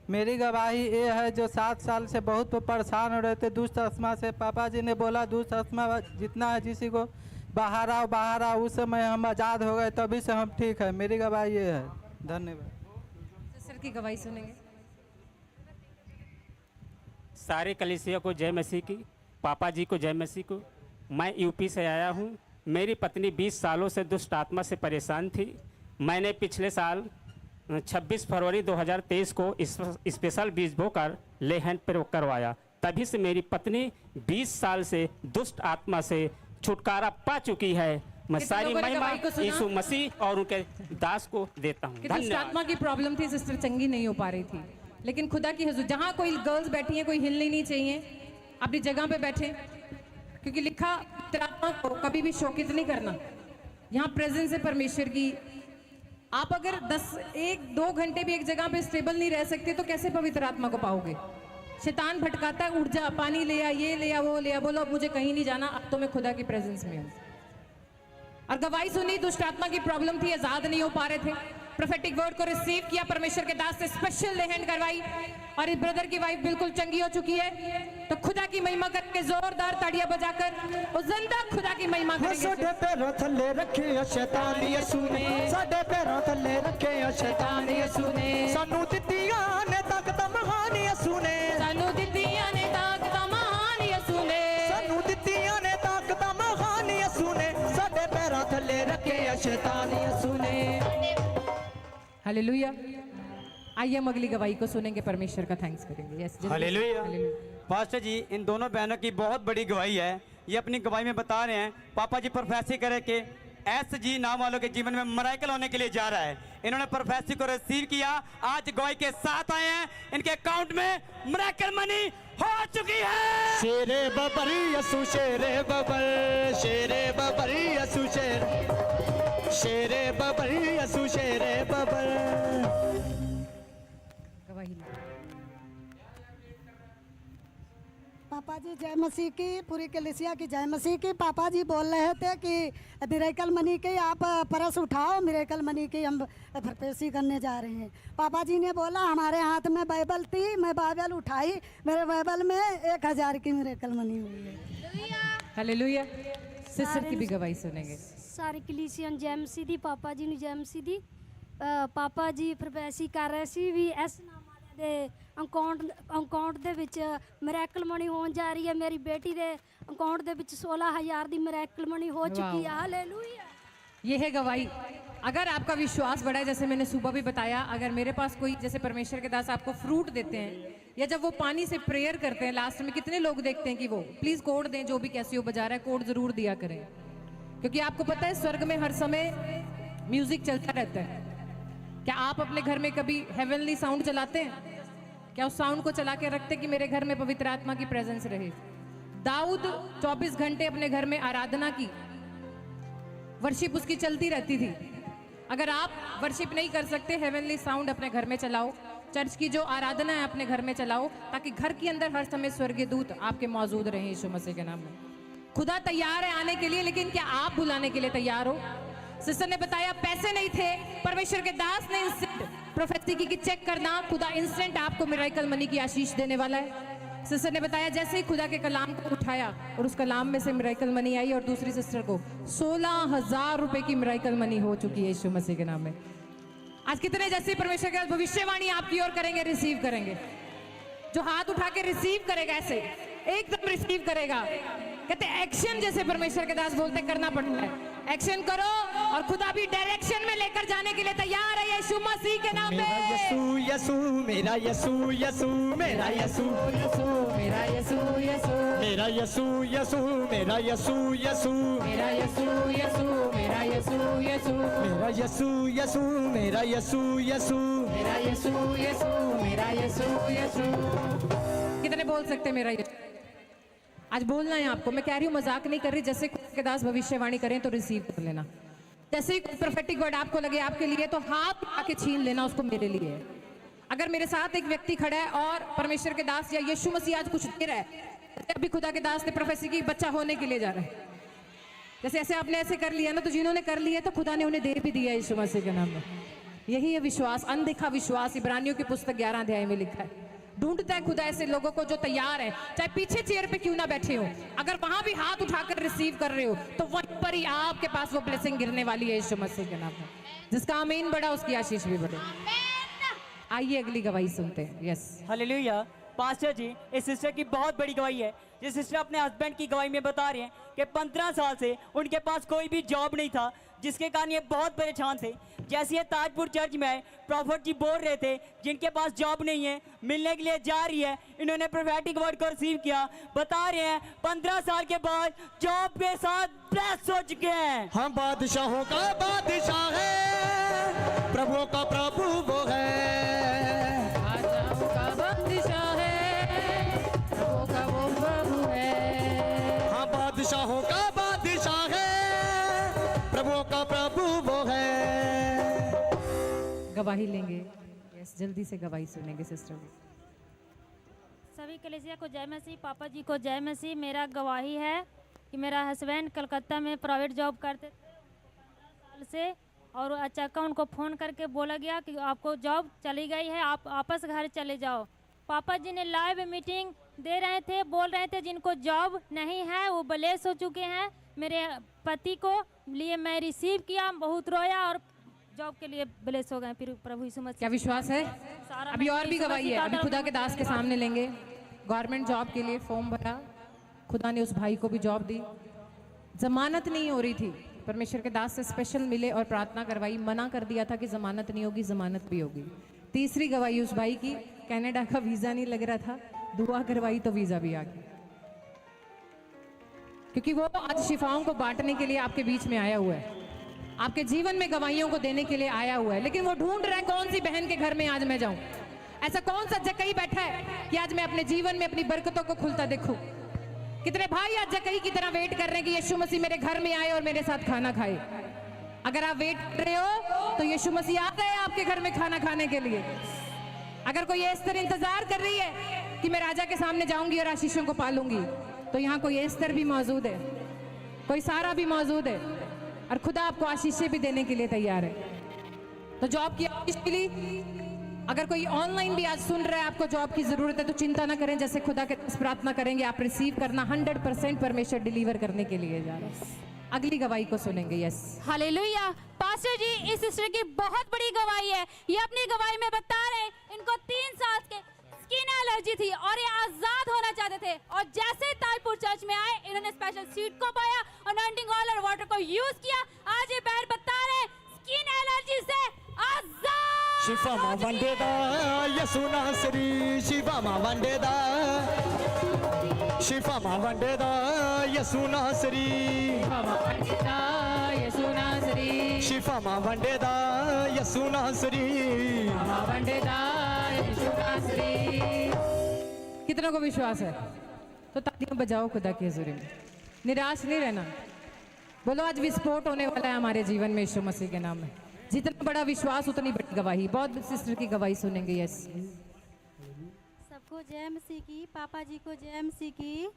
मेरी गवाही ये है, जो 7 साल से बहुत परेशान हो रहे थे दुष्ट आत्मा से। पापा जी ने बोला दुष्ट आत्मा जितना है किसी को बाहर आओ बाहर आओ, उस समय हम आज़ाद हो गए, तभी से हम ठीक है। मेरी गवाही ये है। धन्यवाद। सिस्टर की गवाही सुनेंगे। सारे कलीसिया को जय मसीह की, पापा जी को जय मसीह को। मैं यूपी से आया हूँ। मेरी पत्नी 20 सालों से दुष्ट आत्मा से परेशान थी। मैंने पिछले साल 26 फरवरी 2023 को स्पेशल बीज बोकर ले हैंड पर करवाया। तभी से मेरी पत्नी 20 साल से दुष्ट आत्मा से छुटकारा पा चुकी है। मैं सारी महिमा यीशु मसीह और उनके दास को देता हूँ। दुष्ट आत्मा की प्रॉब्लम थी, सिस्टर चंगी नहीं हो पा रही थी, लेकिन खुदा की हुजूर, जहाँ कोई गर्ल्स बैठी हैं, कोई हिलनी नहीं चाहिए, अपनी जगह पे बैठे, क्योंकि लिखा आत्मा को कभी भी शोकित नहीं करना। यहाँ प्रेजेंस है परमेश्वर की। आप अगर 1-2 घंटे भी एक जगह पे स्टेबल नहीं रह सकते तो कैसे पवित्र आत्मा को पाओगे? शैतान भटकाता है, उठ जा, पानी ले आ, ये ले आ, वो ले आ, बोलो अब मुझे कहीं नहीं जाना, अब तो मैं खुदा की प्रेजेंस में हूँ। और गवाही सुनी, दुष्ट आत्मा की प्रॉब्लम थी, आजाद नहीं हो पा रहे थे। प्रोफेटिक वर्ड को रिसीव किया, परमेश्वर के दास से स्पेशल ले हैंड करवाई और इस ब्रदर की वाइफ बिल्कुल चंगी हो चुकी है। तो खुदा की महिमा करके जोरदार ताड़ियां बजाकर उस जिंदा खुदा की महिमा करेंगे। साडे पैरों थल्ले रखे शैतान यीशु ने, साडे पैरों थल्ले रखे शैतान यीशु ने, सानू दित्तियां ने ताकत महान यीशु ने, सानू दित्तियां ने ताकत महान यीशु ने, सानू दित्तियां ने ताकत महान यीशु ने, साडे पैरों थल्ले रखे शैतान यीशु ने। हालेलुया। आइए हम अगली गवाही को सुनेंगे, परमेश्वर का थैंक्स करेंगे। Yes, hallelujah. पास्टर जी, इन दोनों बहनों की बहुत बड़ी गवाही है। ये अपनी गवाही में बता रहे हैं, पापा जी प्रोफेसी करे के SG नाम वालों के जीवन में मिरेकल होने के लिए जा रहा है। इन्होंने प्रोफेसी को रिसीव किया, आज गवाही के साथ आए हैं। इनके अकाउंट में मिरेकल मनी हो चुकी है। शेरे बबर यसु शेरे बबर, शेरे बबर यसु शेरे, शेरे बबर यसु शेरे बबर। गवाही पापा जी जय मसीह की, पूरी कलीसिया की जय मसीह की। पापा जी बोल रहे थे कि मिरेकल मनी की आप परस उठाओ, मिरेकल मनी की हम प्रोफेसी करने जा रहे हैं। पापा जी ने बोला, हमारे हाथ में बाइबल थी, मैं बाइबल उठाई, मेरे बाइबल में 1000 की मिरेकल मनी हुई है। हालेलुया। सिस्टर की भी गवाही सुनेंगे। सारी कलीसिया जय मसीह दी, पापा जी ਨੂੰ ਜੈ ਮਸੀਹ ਦੀ। ਪਾਪਾ ਜੀ ਪ੍ਰੋਫੈਸੀ ਕਰ ਰਹੇ ਸੀ ਵੀ ਇਸ ਨਾਮ ਵਾਲੇ ਦੇ ਅਕਾਊਂਟ ਦੇ ਵਿੱਚ ਮਿਰੈਕਲ ਮਨੀ ਹੋਣ ਜਾ ਰਹੀ ਹੈ। ਮੇਰੀ ਬੇਟੀ ਦੇ ਅਕਾਊਂਟ ਦੇ ਵਿੱਚ 16000 ਦੀ ਮਿਰੈਕਲ ਮਨੀ ਹੋ ਚੁੱਕੀ है। हालेलुया। ये है गवाही। अगर आपका विश्वास बढ़ा है, जैसे मैंने सुबह भी बताया, अगर मेरे पास कोई जैसे परमेश्वर के दास आपको फ्रूट देते हैं या जब वो पानी से प्रेयर करते हैं लास्ट में, कितने लोग देखते हैं कि वो प्लीज कोड दें, जो भी कैसियो बजा रहा है कोड जरूर दिया करें, क्योंकि आपको पता है स्वर्ग में हर समय म्यूजिक चलता रहता है। क्या आप अपने घर में कभी हेवनली साउंड चलाते हैं? क्या उस साउंड को चला के रखते कि मेरे घर में पवित्र आत्मा की प्रेजेंस रहे? दाऊद 24 घंटे अपने घर में आराधना की, वर्शिप उसकी चलती रहती थी। अगर आप वर्शिप नहीं कर सकते, हेवनली साउंड अपने घर में चलाओ, चर्च की जो आराधना है अपने घर में चलाओ, ताकि घर के अंदर हर समय स्वर्गीय दूत आपके मौजूद रहे यीशु मसीह के नाम में। खुदा तैयार है आने के लिए, लेकिन क्या आप बुलाने के लिए तैयार हो? सिस्टर ने बताया पैसे नहीं थे, परमेश्वर के दास ने इंस्टेंट प्रोफेसी की चेक करना, खुदा इंस्टेंट आपको मिरेकल मनी की आशीष देने वाला है। सिस्टर ने बताया जैसे ही खुदा के कलाम को उठाया और उस कलाम में से मिरेकल मनी आई और दूसरी सिस्टर को 16,000 रुपए की मिरेकल मनी हो चुकी है यीशु मसीह के नाम में। आज कितने जैसे परमेश्वर के भविष्यवाणी आपकी ओर करेंगे, रिसीव करेंगे? जो हाथ उठा के रिसीव करेगा ऐसे एकदम रिसीव करेगा। कहते एक्शन जैसे परमेश्वर के दास बोलते करना पड़ता है। एक्शन करो और खुदा भी डायरेक्शन में लेकर जाने के लिए तैयार है यीशु मसीह के नाम पे। मेरा यीशु यीशु मेरा यीशु यीशु मेरा यीशु यीशु मेरा यीशु यीशु मेरा यीशु यीशु मेरा यीशु यीशु मेरा यीशु यीशु मेरा यीशु यीशु मेरा यीशु यीशु मेरा यीशु यीशु मेरा यीशु यीशु मेरा यीशु यीशु। कितने बोल सकते मेरा यीशु? आज बोलना है आपको। मैं कह रही हूँ, मजाक नहीं कर रही। जैसे खुदा के दास भविष्यवाणी करें तो रिसीव कर लेना। जैसे ही कोई प्रोफेटिक वर्ड आपको लगे आपके लिए तो हाथ आके छीन लेना उसको मेरे लिए। अगर मेरे साथ एक व्यक्ति खड़ा है और परमेश्वर के दास या यीशु मसीह आज कुछ दे रहा है, अभी खुदा के दास ने प्रोफेसी की बच्चा होने के लिए जा रहा है, जैसे ऐसे आपने ऐसे कर लिया ना, तो जिन्होंने कर लिया तो खुदा ने उन्हें दे भी दिया यीशु मसीह के नाम में। यही है विश्वास, अनदेखा विश्वास। इब्रानियों की पुस्तक 11 अध्याय में लिखा है। ढूंढता है खुदा ऐसे लोगों को जो तैयार है, चाहे पीछे चेयर पे क्यों ना बैठे हो, अगर वहां भी हाथ उठाकर रिसीव कर रहे हो तो वहीं पर ही आपके पास वो ब्लेसिंग गिरने वाली है यीशु मसीह के नाम में। जिसका आमीन बड़ा उसकी आशीष भी बढ़े। आइए अगली गवाही सुनते हैं। Yes hallelujah. पास्टर जी, इस सिस्टर की बहुत बड़ी गवाही है। ये सिस्टर अपने हस्बैंड की गवाही में बता रहे हैं कि 15 साल से उनके पास कोई भी जॉब नहीं था, जिसके कारण ये बहुत परेशान थे। जैसे ये ताजपुर चर्च में आए, प्रॉफिट जी बोल रहे थे जिनके पास जॉब नहीं है, मिलने के लिए जा रही है। इन्होंने प्रोफेटिक वर्ड को रिसीव किया। बता रहे हैं 15 साल के बाद जॉब के साथ ब्लेस हो चुके हैं। हम बादशाहों का बादशाह है, प्रभुओं का प्रभु वो है। बादशाहों का बादशाह है, प्रभुओं का वो प्रभु है। हाँ, बादशाहों का बादशाह है, प्रभुओं का प्रभु वो है। गवाही लेंगे। यस, जल्दी से गवाही सुनेंगे सिस्टर। सभी कलीसिया को जय मसीह, पापा जी को जय मसीह। मेरा गवाही है कि मेरा हस्बैंड कलकत्ता में प्राइवेट जॉब करते थे 15 साल से, और अचानक उनको फ़ोन करके बोला गया कि आपको जॉब चली गई है, आप वापस घर चले जाओ। पापा जी ने लाइव मीटिंग दे रहे थे, बोल रहे थे जिनको जॉब नहीं है वो ब्लेस हो चुके हैं। मेरे पति को लिए मैं रिसीव किया, बहुत रोया और जॉब के लिए ब्लेस हो गए। फिर प्रभु यीशु मसीह। क्या विश्वास है? अभी और भी गवाही है। अभी खुदा के दास के सामने लेंगे। गवर्नमेंट जॉब के लिए फॉर्म भरा, खुदा ने उस भाई को भी जॉब दी। जमानत नहीं हो रही थी, परमेश्वर के दास से स्पेशल मिले और प्रार्थना करवाई। मना कर दिया था कि जमानत नहीं होगी, जमानत भी होगी। तीसरी गवाही उस भाई की, कनाडा का वीजा नहीं लग रहा था, दुआ करवाई तो वीजा भी आ गया। क्योंकि वो आज शिफाओं को बांटने के लिए आपके बीच में आया हुआ है, आपके जीवन में गवाहियों को देने के लिए आया हुआ है। लेकिन वो ढूंढ रहा है कौन सी बहन के घर में आज मैं जाऊं। ऐसा कौन सा जक्कई बैठा है कि आज मैं अपने जीवन में अपनी बरकतों को खुलता देखूं। कितने भाई आज जक्कई की तरह वेट कर रहे हैं कि यीशु मसीह मेरे घर में आए और मेरे साथ खाना खाए। अगर आप वेट कर रहे हो तो यीशु मसीह आ गए आपके घर में खाना खाने के लिए। अगर कोई एस्तर इंतजार कर रही है कि मैं राजा के सामने जाऊंगी और आशीषों को पालूंगी, तो यहाँ कोई एस्तर भी मौजूद है, कोई सारा भी मौजूद है, और खुदा आपको आशीषें भी देने के लिए तैयार है। तो जॉब की आशीष मिली। अगर कोई ऑनलाइन भी आज सुन रहा है, आपको जॉब की जरूरत है, तो चिंता ना करें। जैसे खुदा के प्रार्थना करेंगे आप रिसीव करना। 100% परमेश्वर डिलीवर करने के लिए जा रहा है। अगली गवाही को सुनेंगे। Yes hallelujah. पास्टर जी, इस सिस्टर की बहुत बड़ी गवाही है। ये अपनी गवाही में बता रहे हैं इनको 3 साल के स्किन एलर्जी थी और ये आजाद होना चाहते थे, और जैसे ताजपुर चर्च में आए इन्होंने स्पेशल सीड को पाया, अनॉइंटिंग ऑयल और वाटर को यूज किया। आज ये बहन बता रहे स्किन एलर्जी से आजाद। शिफा मा वंडेदा यसु नासरी, शिफा मा वंडेदा, शिफा मा वंडेदा यसु नासरी, यीशु नासरी, शिफा मा वंडेदा यसु नासरी। यीशु नासरी। कितनों को विश्वास है? तो तालियां बजाओ खुदा की हजूरी में। निराश नहीं रहना। बोलो आज विस्फोट होने वाला है हमारे जीवन में यीशु मसीह के नाम में। जितना बड़ा विश्वास उतनी बड़ी गवाही। बहुत सिस्टर की गवाही सुनेंगे। यस, सबको जय मसीह की, पापा जी को जय मसीह की।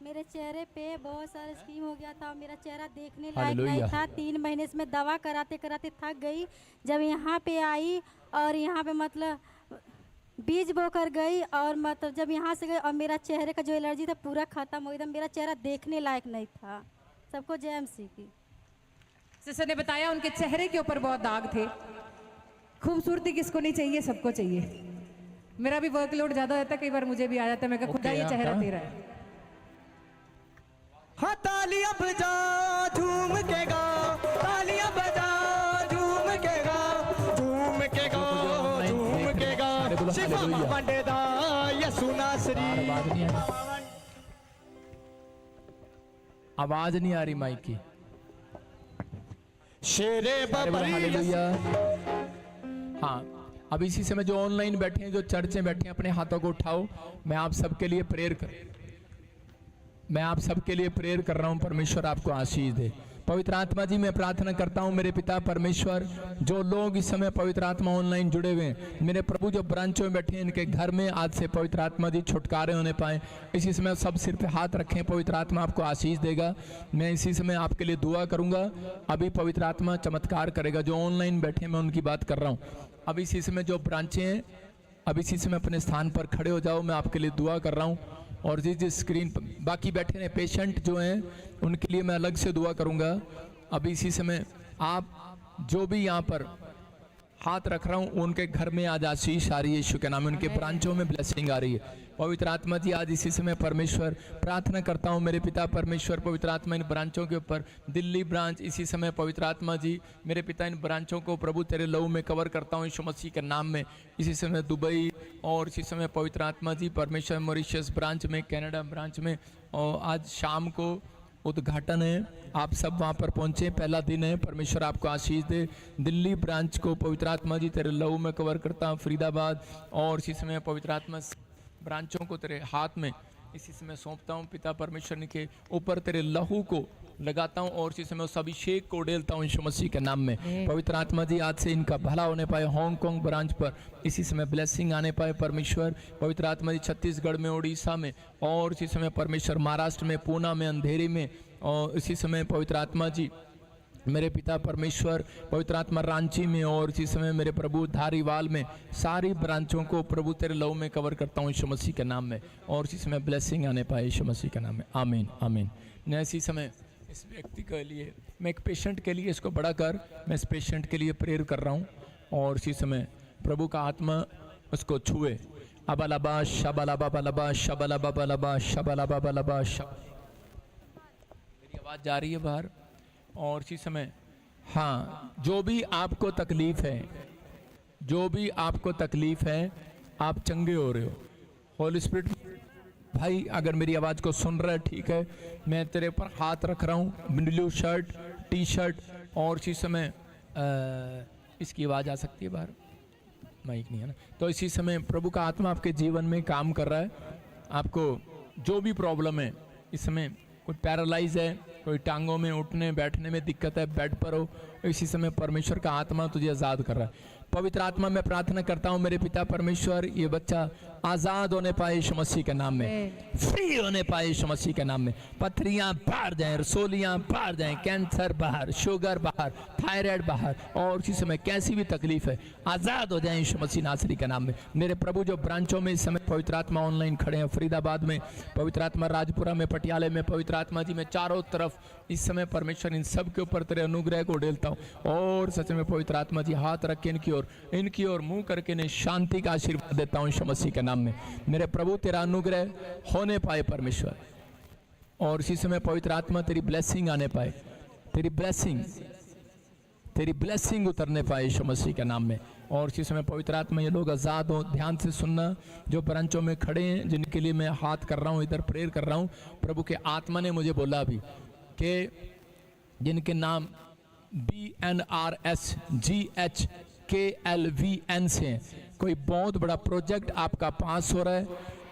मेरे चेहरे पे बहुत सारा स्कीम हो गया था और मेरा चेहरा देखने लायक नहीं था। 3 महीने से मैं दवा कराते कराते थक गई। जब यहाँ पे आई और यहाँ पे मतलब बीज बोकर गई, और मतलब जब यहाँ से गई और मेरा चेहरे का जो एलर्जी था पूरा खत्म हो गया। मेरा चेहरा देखने लायक नहीं था। सबको जय मसीह की। सिस्टर ने बताया उनके चेहरे के ऊपर बहुत दाग थे। खूबसूरती किसको नहीं चाहिए, सबको चाहिए। मेरा भी वर्कलोड ज़्यादा रहता है, कई बार मुझे भी आ जाता है। मैं कहा खुदा ये चेहरा तेरा है। हाँ तालियां बजा झूम के गा, तालियां बजा झूम के गा, झूम के गा, झूम के गा, शिफा वंडे दा यसु नासरी। आवाज नहीं आ रही माइक की। शेरे बबरी। हालेलुया। हाँ, अब इसी समय जो ऑनलाइन बैठे हैं, जो चर्च में बैठे हैं, अपने हाथों को उठाओ। मैं आप सबके लिए प्रेयर कर रहा हूं। परमेश्वर आपको आशीष दे। पवित्र आत्मा जी, मैं प्रार्थना करता हूं मेरे पिता परमेश्वर, जो लोग इस समय पवित्र आत्मा ऑनलाइन जुड़े हुए हैं, मेरे प्रभु जो ब्रांचों में बैठे हैं, इनके घर में आज से पवित्र आत्मा जी छुटकारे होने पाए। इसी समय सब सिर पे हाथ रखें, पवित्र आत्मा आपको आशीष देगा। मैं इसी समय आपके लिए दुआ करूंगा। अभी पवित्र आत्मा चमत्कार करेगा। जो ऑनलाइन बैठे हैं, मैं उनकी बात कर रहा हूँ। अब इसी समय जो ब्रांचें हैं, अब इसी समय अपने स्थान पर खड़े हो जाओ। मैं आपके लिए दुआ कर रहा हूँ। और जिस स्क्रीन पर बाकी बैठे हैं पेशेंट जो हैं, उनके लिए मैं अलग से दुआ करूंगा। अभी इसी समय आप जो भी यहाँ पर हाथ रख रहा हूँ, उनके घर में आज आशीष आ रही है यीशु के नाम में। उनके ब्रांचों में ब्लेसिंग आ रही है। पवित्र आत्मा जी, आज इसी समय परमेश्वर प्रार्थना करता हूँ मेरे पिता परमेश्वर, पवित्र आत्मा इन ब्रांचों के ऊपर, दिल्ली ब्रांच इसी समय पवित्र आत्मा जी मेरे पिता इन ब्रांचों को प्रभु तेरे लहू में कवर करता हूँ यीशु मसीह के नाम में। इसी समय दुबई और इसी समय पवित्र आत्मा जी परमेश्वर मॉरिशस ब्रांच में, कनाडा ब्रांच में, और आज शाम को उद्घाटन है। आप सब वहाँ पर पहुँचे, पहला दिन है। परमेश्वर आपको आशीष दे। दिल्ली ब्रांच को पवित्र आत्मा जी तेरे लहू में कवर करता हूँ, फरीदाबाद और इसी समय पवित्र आत्मा ब्रांचों को तेरे हाथ में इसी समय सौंपता हूँ। पिता परमेश्वर के ऊपर तेरे लहू को लगाता हूँ और इसी समय उस अभिषेक को उड़ेलता हूँ यीशु मसीह के नाम में। पवित्र आत्मा जी, आज से इनका भला होने पाए। हांगकांग ब्रांच पर इसी समय ब्लेसिंग आने पाए परमेश्वर। पवित्र आत्मा जी, छत्तीसगढ़ में, उड़ीसा में और इसी समय परमेश्वर महाराष्ट्र में, पूना में, अंधेरी में, और इसी समय पवित्र आत्मा जी मेरे पिता परमेश्वर पवित्र आत्मा रांची में और इसी समय मेरे प्रभु धारीवाल में, सारी ब्रांचों को प्रभु तेरे लहू में कवर करता हूँ यीशु मसीह के नाम में। और इसी समय ब्लेसिंग आने पाए यीशु मसीह के नाम में। आमीन आमीन। मैं इसी समय इस व्यक्ति के लिए, मैं एक पेशेंट के लिए, इसको बड़ा कर, मैं इस पेशेंट के लिए प्रेयर कर रहा हूँ और इसी समय प्रभु का आत्मा उसको छुए। अबलबा शबलबा बलबा शबलबा बलबा शबलबा बलबा शब। मेरी आवाज़ जा रही है बाहर? और इसी समय हाँ, जो भी आपको तकलीफ है, जो भी आपको तकलीफ है, आप चंगे हो रहे हो। होली स्पिरिट भाई, अगर मेरी आवाज़ को सुन रहा है, ठीक है, मैं तेरे पर हाथ रख रहा हूँ। ब्लू शर्ट, टी शर्ट और इसी समय इसकी आवाज़ आ सकती है बाहर? माइक नहीं है ना। तो इसी समय प्रभु का आत्मा आपके जीवन में काम कर रहा है। आपको जो भी प्रॉब्लम है इस समय, कोई पैरालाइज है, कोई टांगों में उठने बैठने में दिक्कत है, बेड पर हो, इसी समय परमेश्वर का आत्मा तुझे आज़ाद कर रहा है। पवित्र आत्मा, मैं प्रार्थना करता हूँ मेरे पिता परमेश्वर, ये बच्चा आज़ाद होने पाए यीशु मसीह के नाम में, फ्री होने पाए यीशु मसीह के नाम में। पथरियाँ बाहर जाएं, रसोलियाँ बाहर जाएं, कैंसर बाहर, शुगर बाहर, थायराइड बाहर और इसी समय कैसी भी तकलीफ है, आज़ाद हो जाए यीशु मसीह नासरी के नाम में। मेरे प्रभु जो ब्रांचों में इस समय पवित्र आत्मा ऑनलाइन खड़े हैं, फरीदाबाद में पवित्र आत्मा, राजपुरा में, पटियाले में पवित्र आत्मा जी, मैं चारों तरफ इस समय परमेश्वर इन सब के ऊपर तेरे अनुग्रह को उड़ेलता हूँ और सच में पवित्र आत्मा जी हाथ रख के इनकी ओर मुंह करके इन्हें शांति का आशीर्वाद देता हूँ यीशु मसीह के नाम में। मेरे प्रभु तेरा अनुग्रह होने पाए परमेश्वर, और इसी समय पवित्र आत्मा तेरी ब्लेसिंग आने पाए, तेरी ब्लेसिंग उतरने पाए यीशु मसीह के नाम में। और इसी समय पवित्र आत्मा ये लोग आज़ाद हो। ध्यान से सुनना, जो ब्रांचों में खड़े हैं, जिनके लिए मैं हाथ कर रहा हूँ, इधर प्रेयर कर रहा हूँ, प्रभु के आत्मा ने मुझे बोला अभी कि जिनके नाम BNRS GHKLVN से कोई बहुत बड़ा प्रोजेक्ट आपका पास हो रहा है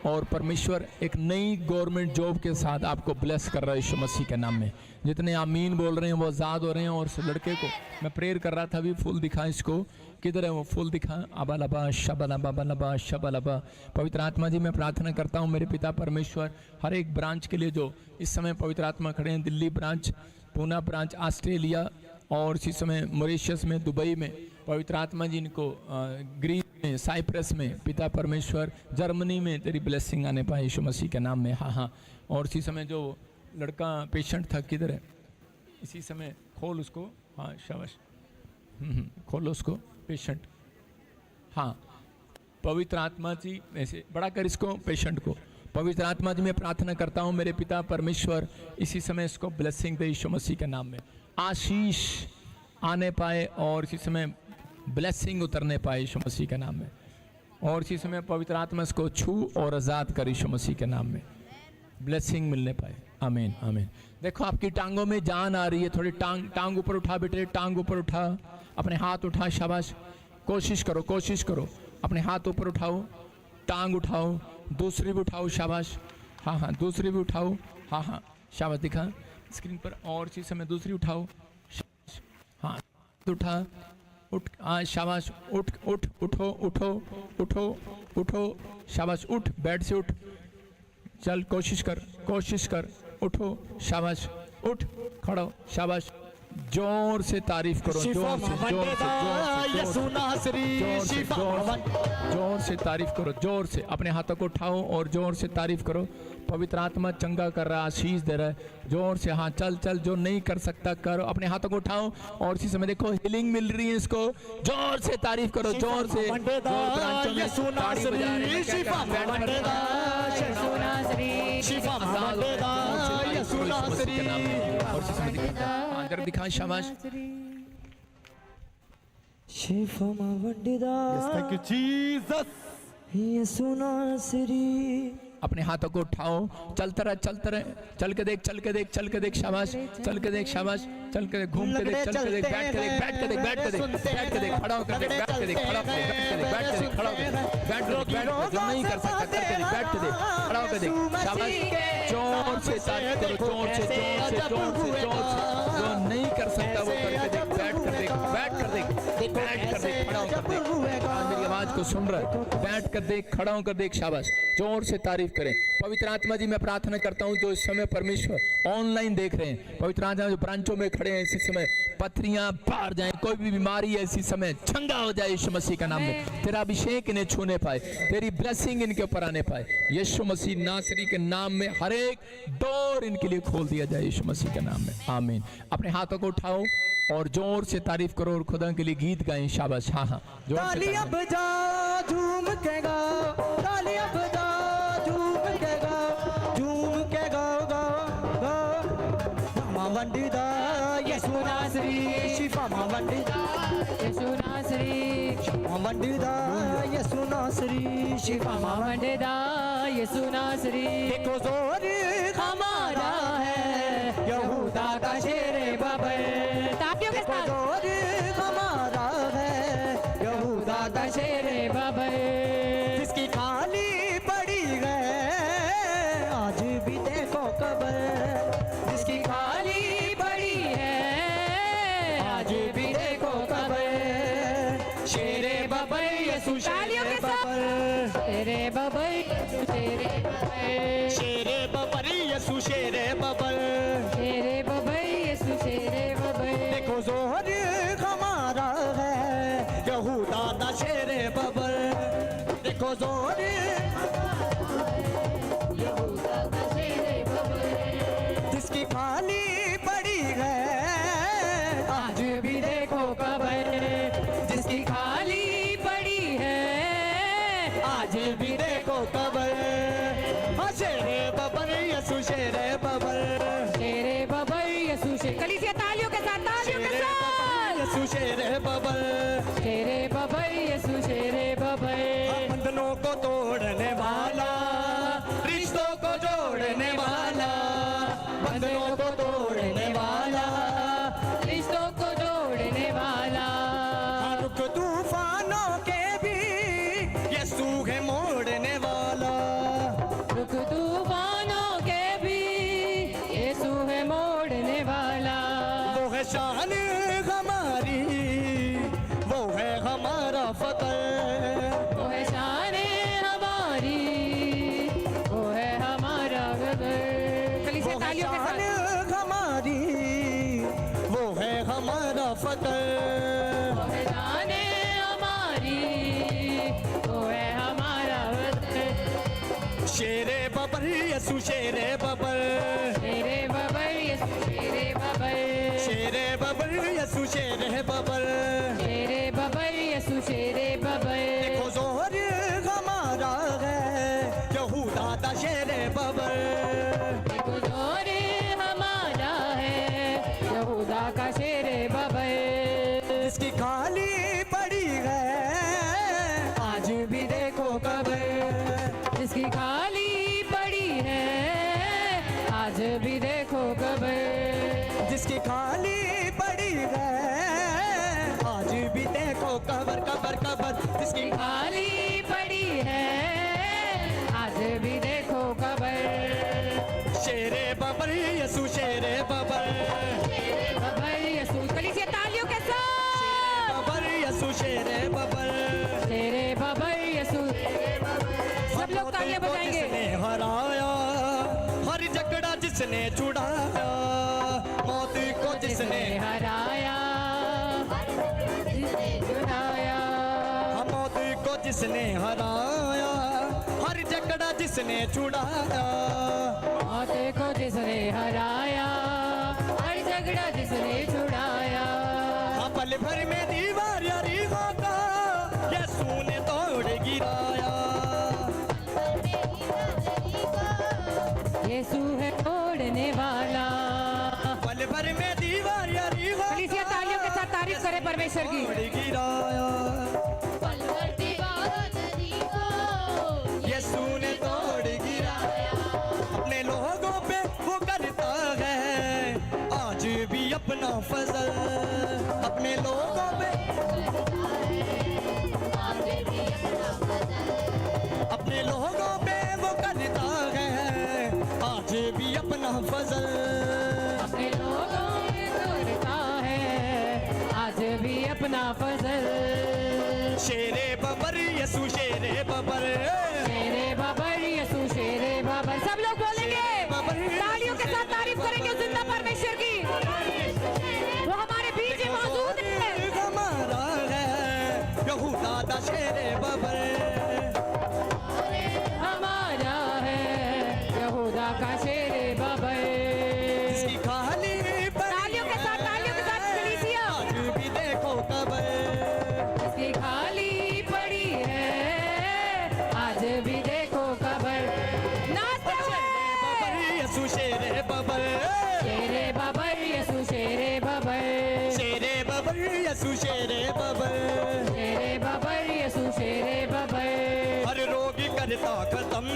और परमेश्वर एक नई गवर्नमेंट जॉब के साथ आपको ब्लेस कर रहा है यीशु मसीह के नाम में। जितने आमीन बोल रहे हैं वो आज़ाद हो रहे हैं। और उस लड़के को मैं प्रेयर कर रहा था, अभी फूल दिखा, इसको किधर है वो फूल दिखा? अबलबा शबलबा बलबा शबलबा। पवित्र आत्मा जी, मैं प्रार्थना करता हूँ मेरे पिता परमेश्वर, हर एक ब्रांच के लिए जो इस समय पवित्र आत्मा खड़े हैं, Delhi branch, Poona branch, Australia और इसी समय मॉरिशस में, दुबई में, पवित्र आत्मा जी इनको ग्रीस में, साइप्रस में, पिता परमेश्वर, जर्मनी में तेरी ब्लेसिंग आने पाए यीशु मसीह के नाम में। हाँ हाँ। और इसी समय जो लड़का पेशेंट था, किधर है? इसी समय खोल उसको। हाँ शाबाश, खोलो उसको, पेशेंट। हाँ, पवित्र आत्मा जी ऐसे बड़ा कर इसको, पेशेंट को। पवित्र आत्मा जी मैं प्रार्थना करता हूँ मेरे पिता परमेश्वर इसी समय इसको ब्लेसिंग दे यीशु मसीह के नाम में, आशीष आने पाए और इसी समय ब्लेसिंग उतरने पाए यीशु मसीह के नाम में, और इसी समय पवित्र आत्मा इसको छू और आज़ाद कर यीशु मसीह के नाम में, ब्लेसिंग मिलने पाए। आमीन आमीन। देखो आपकी टांगों में जान आ रही है, थोड़ी टांग ऊपर उठा बेटे, टांग ऊपर उठा, अपने हाथ उठा, शाबाश, कोशिश करो, अपने हाथ ऊपर उठाओ, टांग उठाओ, दूसरी भी उठाओ, शाबाश, हाँ दूसरी भी उठाओ, हाँ शाबाश, दिखा स्क्रीन पर, और इसी समय दूसरी उठाओ, हाँ उठा, उठ, शाबाश, उठो, शाबाश, उठ, बेड से उठ, चल, कोशिश कर, उठो, शाबाश, उठ, खड़ा हो, शाबाश, जोर से तारीफ करो, जोर से तारीफ करो, जोर से अपने हाथों को उठाओ और जोर से तारीफ करो। पवित्र आत्मा चंगा कर रहा है, आशीष दे रहा है, जोर से, हाँ चल, जो नहीं कर सकता करो, अपने हाथों को उठाओ और इसी समय देखो हीलिंग मिल रही है, इसको जोर से तारीफ करो, जोर से, अंदर दिखा, शाबाश, शिफा मंडिदा, थैंक यू जीसस, यीशु नासरी। अपने हाथों को उठाओ, चलते रहे, चल के देख, शाबाश, चल के देख, घूम के देख, चल के देख, बैठ के देख, खड़ा होकर देख, बैठ के देख, खड़ा होकर देख, जो नहीं कर सकता करके देख, बैठ के देख, खड़ा होकर देख, शाबाश, जोर से तारीफ करो, जोर से, जो नहीं कर सकता वो करके देख, बैठ कर देख, खड़ा होकर देख, मेरी आवाज को सुन रहा है, बैठ कर देख, खड़ा होकर देख, शाबाश, जोर से तारीफ करें। पवित्र आत्मा जी मैं प्रार्थना करता हूं जो इस समय परमेश्वर ऑनलाइन देख रहे हैं, पवित्र आत्मा जो ब्रांचों में खड़े हैं, इसी समय पथरियां बाहर जाएं, कोई भी बीमारी है इसी समय चंगा हो जाए यीशु मसीह का नाम में, तेरा अभिषेक इन्हें छूने पाए, तेरी ब्लेसिंग इनके ऊपर आने पाए, यीशु मसीह नासरी के नाम में हर एक डोर इनके लिए खोल दिया जाए यीशु मसीह के नाम में, आमीन। अपने हाथों को उठाओ और जोर से तारीफ करो और खुदा के लिए गीत गाएं, शाबाश, हाँ जोर से तालियां बजा, झूम के गाओ, तालियां बजा, झूम के गाओ, मामा वंडिदा, यीशु नासरी, शिफा मामा वंडिदा, यीशु नासरी, मामा वंडिदा, यीशु नासरी, शिफा मामा वंडिदा, यीशु नासरी। देखो जोर हमारा है, यहूदा का शेरे बबल, तालियों के साथ, जोर हमारा है, यहूदा का शेरे बबल, जिसकी खाली पड़ी है आज भी देखो कबर, जिसकी खाली पड़ी है आज भी देखो कबर, शेरे बबल यीशु शेरे बबल, तेरे बबई, तेरे शेरे बबल यीशु शेरे बबल, तेरे बबई, यीशु तेरे बबई। देखो जोर हमारा है, यहूदा दा शेरे बबल, देखो जोर यहूदा का शेरे बबई, जिसकी खाली पड़ी है आज भी देखो कबर, जिसकी खाली पड़ी है आज भी देखो कबर, हाँ शेरे बबल यीशु शेरे बबल, तेरे बबई, यीशु शेरे, कलीसिया तालियों के साथ, तालियों के साथ, यीशु शेरे बबल, तेरे बबई, यीशु शेरे बबई। बंधनों को तोड़ने वाला, रिश्तों को जोड़ने वाला, बंधनों को तोड़ने वाला, रिश्तों को जोड़ने वाला, रुख तूफानों के भी यीशु है मोड़ने वाला, रुख तूफानों के भी यीशु है मोड़ने वाला, वो है शान हमारी, वो है हमारा फकर, वो है शान हमारी, वो है हमारा गदर। कलीसिया वो है तालियों के शान साथ, हमारी, वो है हमारा फकर, वो है शान हमारी, वो है हमारा गदर। शेरे बबल यीशु शेरे बबल, तेरे बबई, यीशु तेरे बबई, शेरे बबल यीशु शेरे बबल, तेरे बबई, यीशु तेरे बबई। देखो जोर हमारा है, यहूदा दा शेरे भी देखो कबर। जिसकी खाली पड़ी है आज भी देखो कबर कबर कबर। जिसकी खाली पड़ी है आज भी देखो कबर। शेरे बबर यसु शेरे बबर। बबर यसू कलीसिया तालियों के साथ। बबर यसु शेरे बबर। तेरे बबर यसू। सब लोग तालियां बजाएंगे। जिसने हराया हर झगड़ा जिसने छुड़ाया। मौत को जिसने हराया छुड़ाया। मौत को जिसने हराया हर झगड़ा जिसने छुड़ाया। मौत को जिसने हराया हर झगड़ा जिसने छुड़ाया। पल भर में दीवार यारी का यीशु ने तोड़ गिराया। यीशु है तोड़ने वाला। पल भर में दीवार यारी कलीसिया तालियों के साथ तारीफ करे परमेश्वर की। तोड़ गिराया। यीशु ने तोड़ गिराया। अपने लोगों पे वो करता है आज भी अपना फजल। अपने लोगों पे अपने लोगों पे वो करता है आज भी अपना फजल। अपने लोगों में करता है आज भी अपना फजल। शेरे बबर यसु शेरे बबर। शेरे बबर यसू शेरे बबर। सब लोग बोलेंगे तालियों के साथ तारीफ करेंगे जिंदा परमेश्वर की। वो हमारे बीच ही मौजूद है। हमारा है यहूदा दा शेरे बबर। हमारा है यहूदा का शेरे बबर। जिसकी खाली तालियों के साथ कलीसिया। आज भी देखो कबर। इसकी खाली पड़ी है आज भी देखो कबर। नाचते हुए यसु शेरे बबर। शेरे बबर यसू शेरे बबर। शेरे बबर यसु शेरे बबर। शेरे बबर यसू शेरे बबर। हर रोग करता खत्म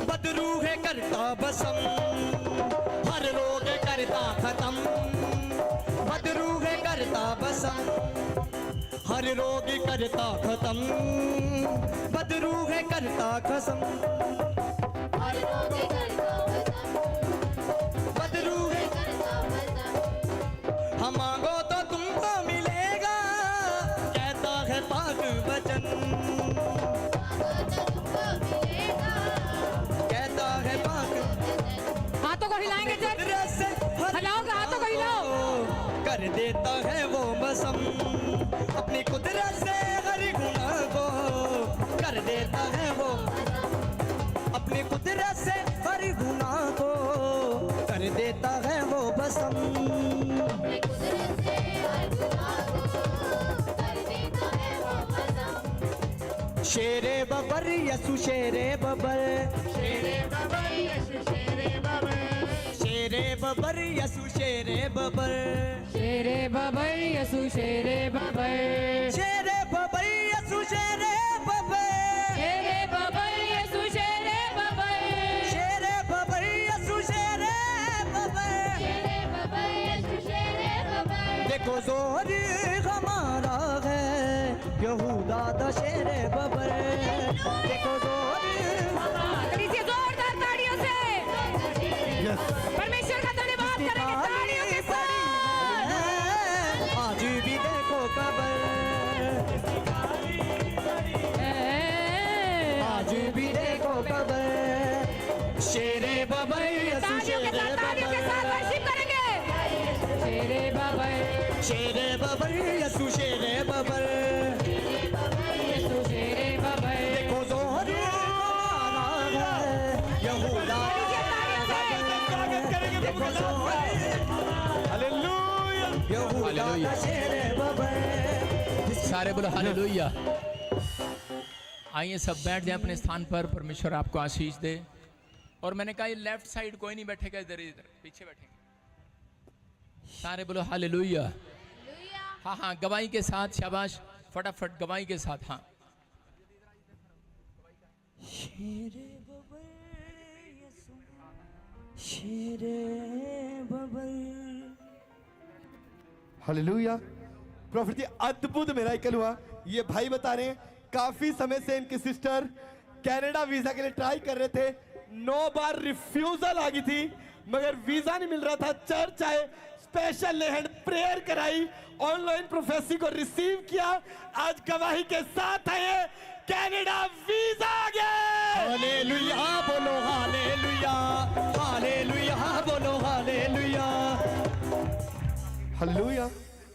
बदरू है करता बसम। हर रोग करता खत्म बदरू है करता बसम। हर रोग करता खत्म बदरू है करता खसम। बदरू है हम मांगो तो तुमको मिलेगा कहता है पाक वचन। कहता है पाक हाथों को हिलाएंगे जब से हिलाओगे हाथों को हिलाओ। कर देता है वो बसम। अपनी कुदरत से हर गुनाह को कर देता है वो। अपनी कुदरत से हर गुनाह को कर देता है वो बसम। शेरे बबर यसु शेरे बबर। शेरे बबर यसु शेरे बबर। शेरे बबर यसु शेरे बबर। शेरे बबर यसू शेरे बबर। शेरे बबर यसु शेरे बबर। शेरे बबर यसू शेरे बबर। शेरे बबर यसु शेरे बबर। देखो जोर हमारा है यहूदा दा शेरे बबर। देखो जोर कलीसिया जोरदार तालियों से परमेश्वर का धन्यवाद करेंगे तालियों के साथ। आज भी देखो कबर। आज भी देखो कबर। शेरे बबर यसु तालियों के साथ वर्शिप करेंगे। शेरे बबर शेरे बबर यसु शेरे बबर। यसू शेरे बबर। देखो जोहर हमारा है यहूदा। देखो जोहर हालेलुया। यहूदा का शेरे बबर। सारे बोलो हालेलुया। आइए सब बैठ जाए अपने स्थान पर। परमेश्वर आपको आशीष दे। और मैंने कहा ये लेफ्ट साइड कोई नहीं बैठेगा, इधर इधर पीछे बैठेंगे। सारे बोलो हालेलुया। हाँ हाँ गवाही के साथ, शाबाश, फटाफट गवाही के साथ। हाँ शेरे बबर यसु शेरे बबल। हालेलुया। प्रॉफिट जी अद्भुत मिरेकल हुआ। ये भाई बता रहे हैं काफी समय से इनकी सिस्टर कनाडा वीजा के लिए ट्राई कर रहे थे, 9 बार रिफ्यूजल आ गई थी, मगर वीजा नहीं मिल रहा था। चर्च आए, स्पेशल हैंड प्रेयर कराई, ऑनलाइन प्रोफेसी को रिसीव किया, आज गवाही के साथ आए, कनाडा वीजा आ गया। हालेलुया बोलो, हालेलुया, हालेलुया बोलो, हालेलुया। हालेलुया।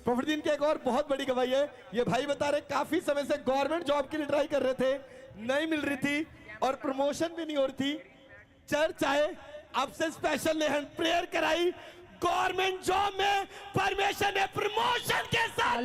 प्रॉफिट जी इनकी एक और बहुत बड़ी गवाही है। ये भाई बता रहे काफी समय से गवर्नमेंट जॉब के लिए ट्राई कर रहे थे, नहीं मिल रही थी और प्रमोशन भी नहीं हो रही थी। चर्च आए, आपसे स्पेशल हैंड प्रेयर कराई, गवर्नमेंट जॉब में परमेश्वर ने प्रमोशन के साथ